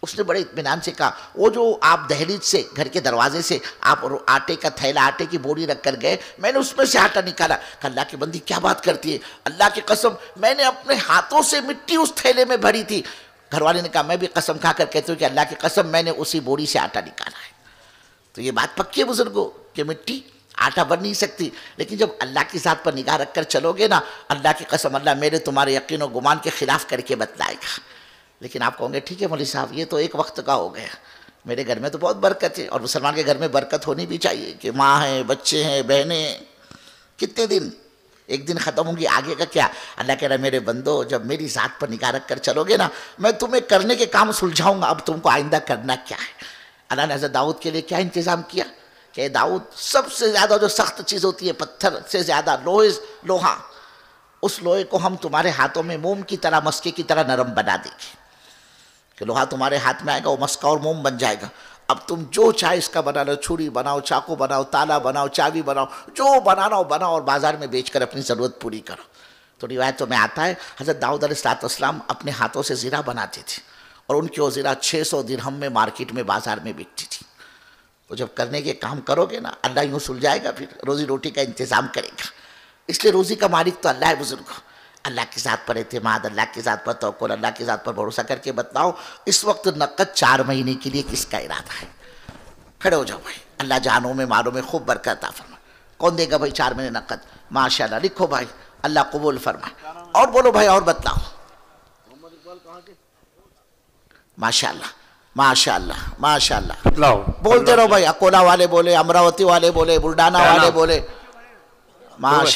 اس نے بڑے اطمینان سے کہا وہ جو آپ دہلیز سے گھر کے دروازے سے آپ آٹے کا تھیلا آٹے کی بوری رکھ کر گئے میں نے اس میں سے آٹا نکالا. کہ اللہ کی بندی کیا بات کرتی ہے, اللہ کی قسم میں نے اپنے ہاتھوں سے مٹی اس تھیلے میں بھری تھی. گھر والے نے کہا میں بھی قسم کھا کر کہتی ہوں کہ اللہ کی قسم میں نے اسی بوری سے آٹا نکالا ہے. تو یہ بات پکی ہے بزرگوں کہ مٹی آٹا بن نہیں سکتی, لیکن جب اللہ کی ذات پر نگاہ رکھ کر چلو گے نا, اللہ کی قسم اللہ میرے تمہارے یقین و گمان کے خلاف کر کے بتلائے گا. لیکن آپ کہوں گے ٹھیک ہے مولوی صاحب یہ تو ایک وقت کا ہو گیا, میرے گھر میں تو بہت برکت ہے, اور مسلمان کے گھر میں برکت ہونی بھی چاہیے کہ ماں ہیں, بچے ہیں, بہنیں ہیں. کتنے دن, ایک دن ختم ہوں گی, آگے کا کیا؟ اللہ کہہ رہا میرے بندو جب میری ذات پر نگاہ رکھ کر چلو گے نا, میں تمہیں کرنے کے کام سلجھاؤں گا, اب تم کو آئندہ کرنا کیا ہے. اللہ نے حضرت داؤد کے لیے کیا انتظام کیا کہ داؤد سب سے زیادہ جو سخت چیز ہوتی ہے پتھر سے زیادہ لوہا, اس لوہے کو ہم تمہارے ہاتھوں میں موم کی طرح مسکے کی طرح نرم بنا دیں گے کہ لوہا تمہارے ہاتھ میں آئے گا وہ مسکا اور موم بن جائے گا. اب تم جو چاہے اس کا بنا لو, چھری بناؤ, چاقو بناؤ, تالا بناؤ, چابی بناؤ, جو بنانا ہو بناؤ اور بازار میں بیچ کر اپنی ضرورت پوری کرو. تو روایتوں میں آتا ہے حضرت داؤد علیہ السلام اپنے ہاتھوں سے زیرہ بناتے تھے اور ان کی وہ زیرہ 600 درہم میں مارکیٹ میں بازار میں بکتی تھی. تو جب کرنے کے کام کرو گے نا اللہ یوں سلجھائے گا, پھر روزی روٹی کا انتظام کرے گا. اس لیے روزی کا مالک تو اللہ ہے بزرگوں. اللہ کی ذات پر اعتماد, اللہ کی ذات پر توکل, اللہ کی ذات پر بھروسہ کر کے بتلاؤ اس وقت نقد 4 مہینے کے لیے کس کا ارادہ ہے؟ کھڑے ہو جاؤ بھائی, اللہ جانوں میں مالوں میں خوب برکت عطا فرمائے. کون دے گا بھائی 4 مہینے نقد؟ ماشاءاللہ لکھو بھائی, اللہ قبول فرمائے. اور بولو بھائی اور بتلاؤ. ماشاءاللہ ماشاءاللہ ماشاءاللہ بولتے رہو بھائی, اکولا والے بولے, امراوتی والے بولے, بلڈانا والے بولے, ماشاءاللہ.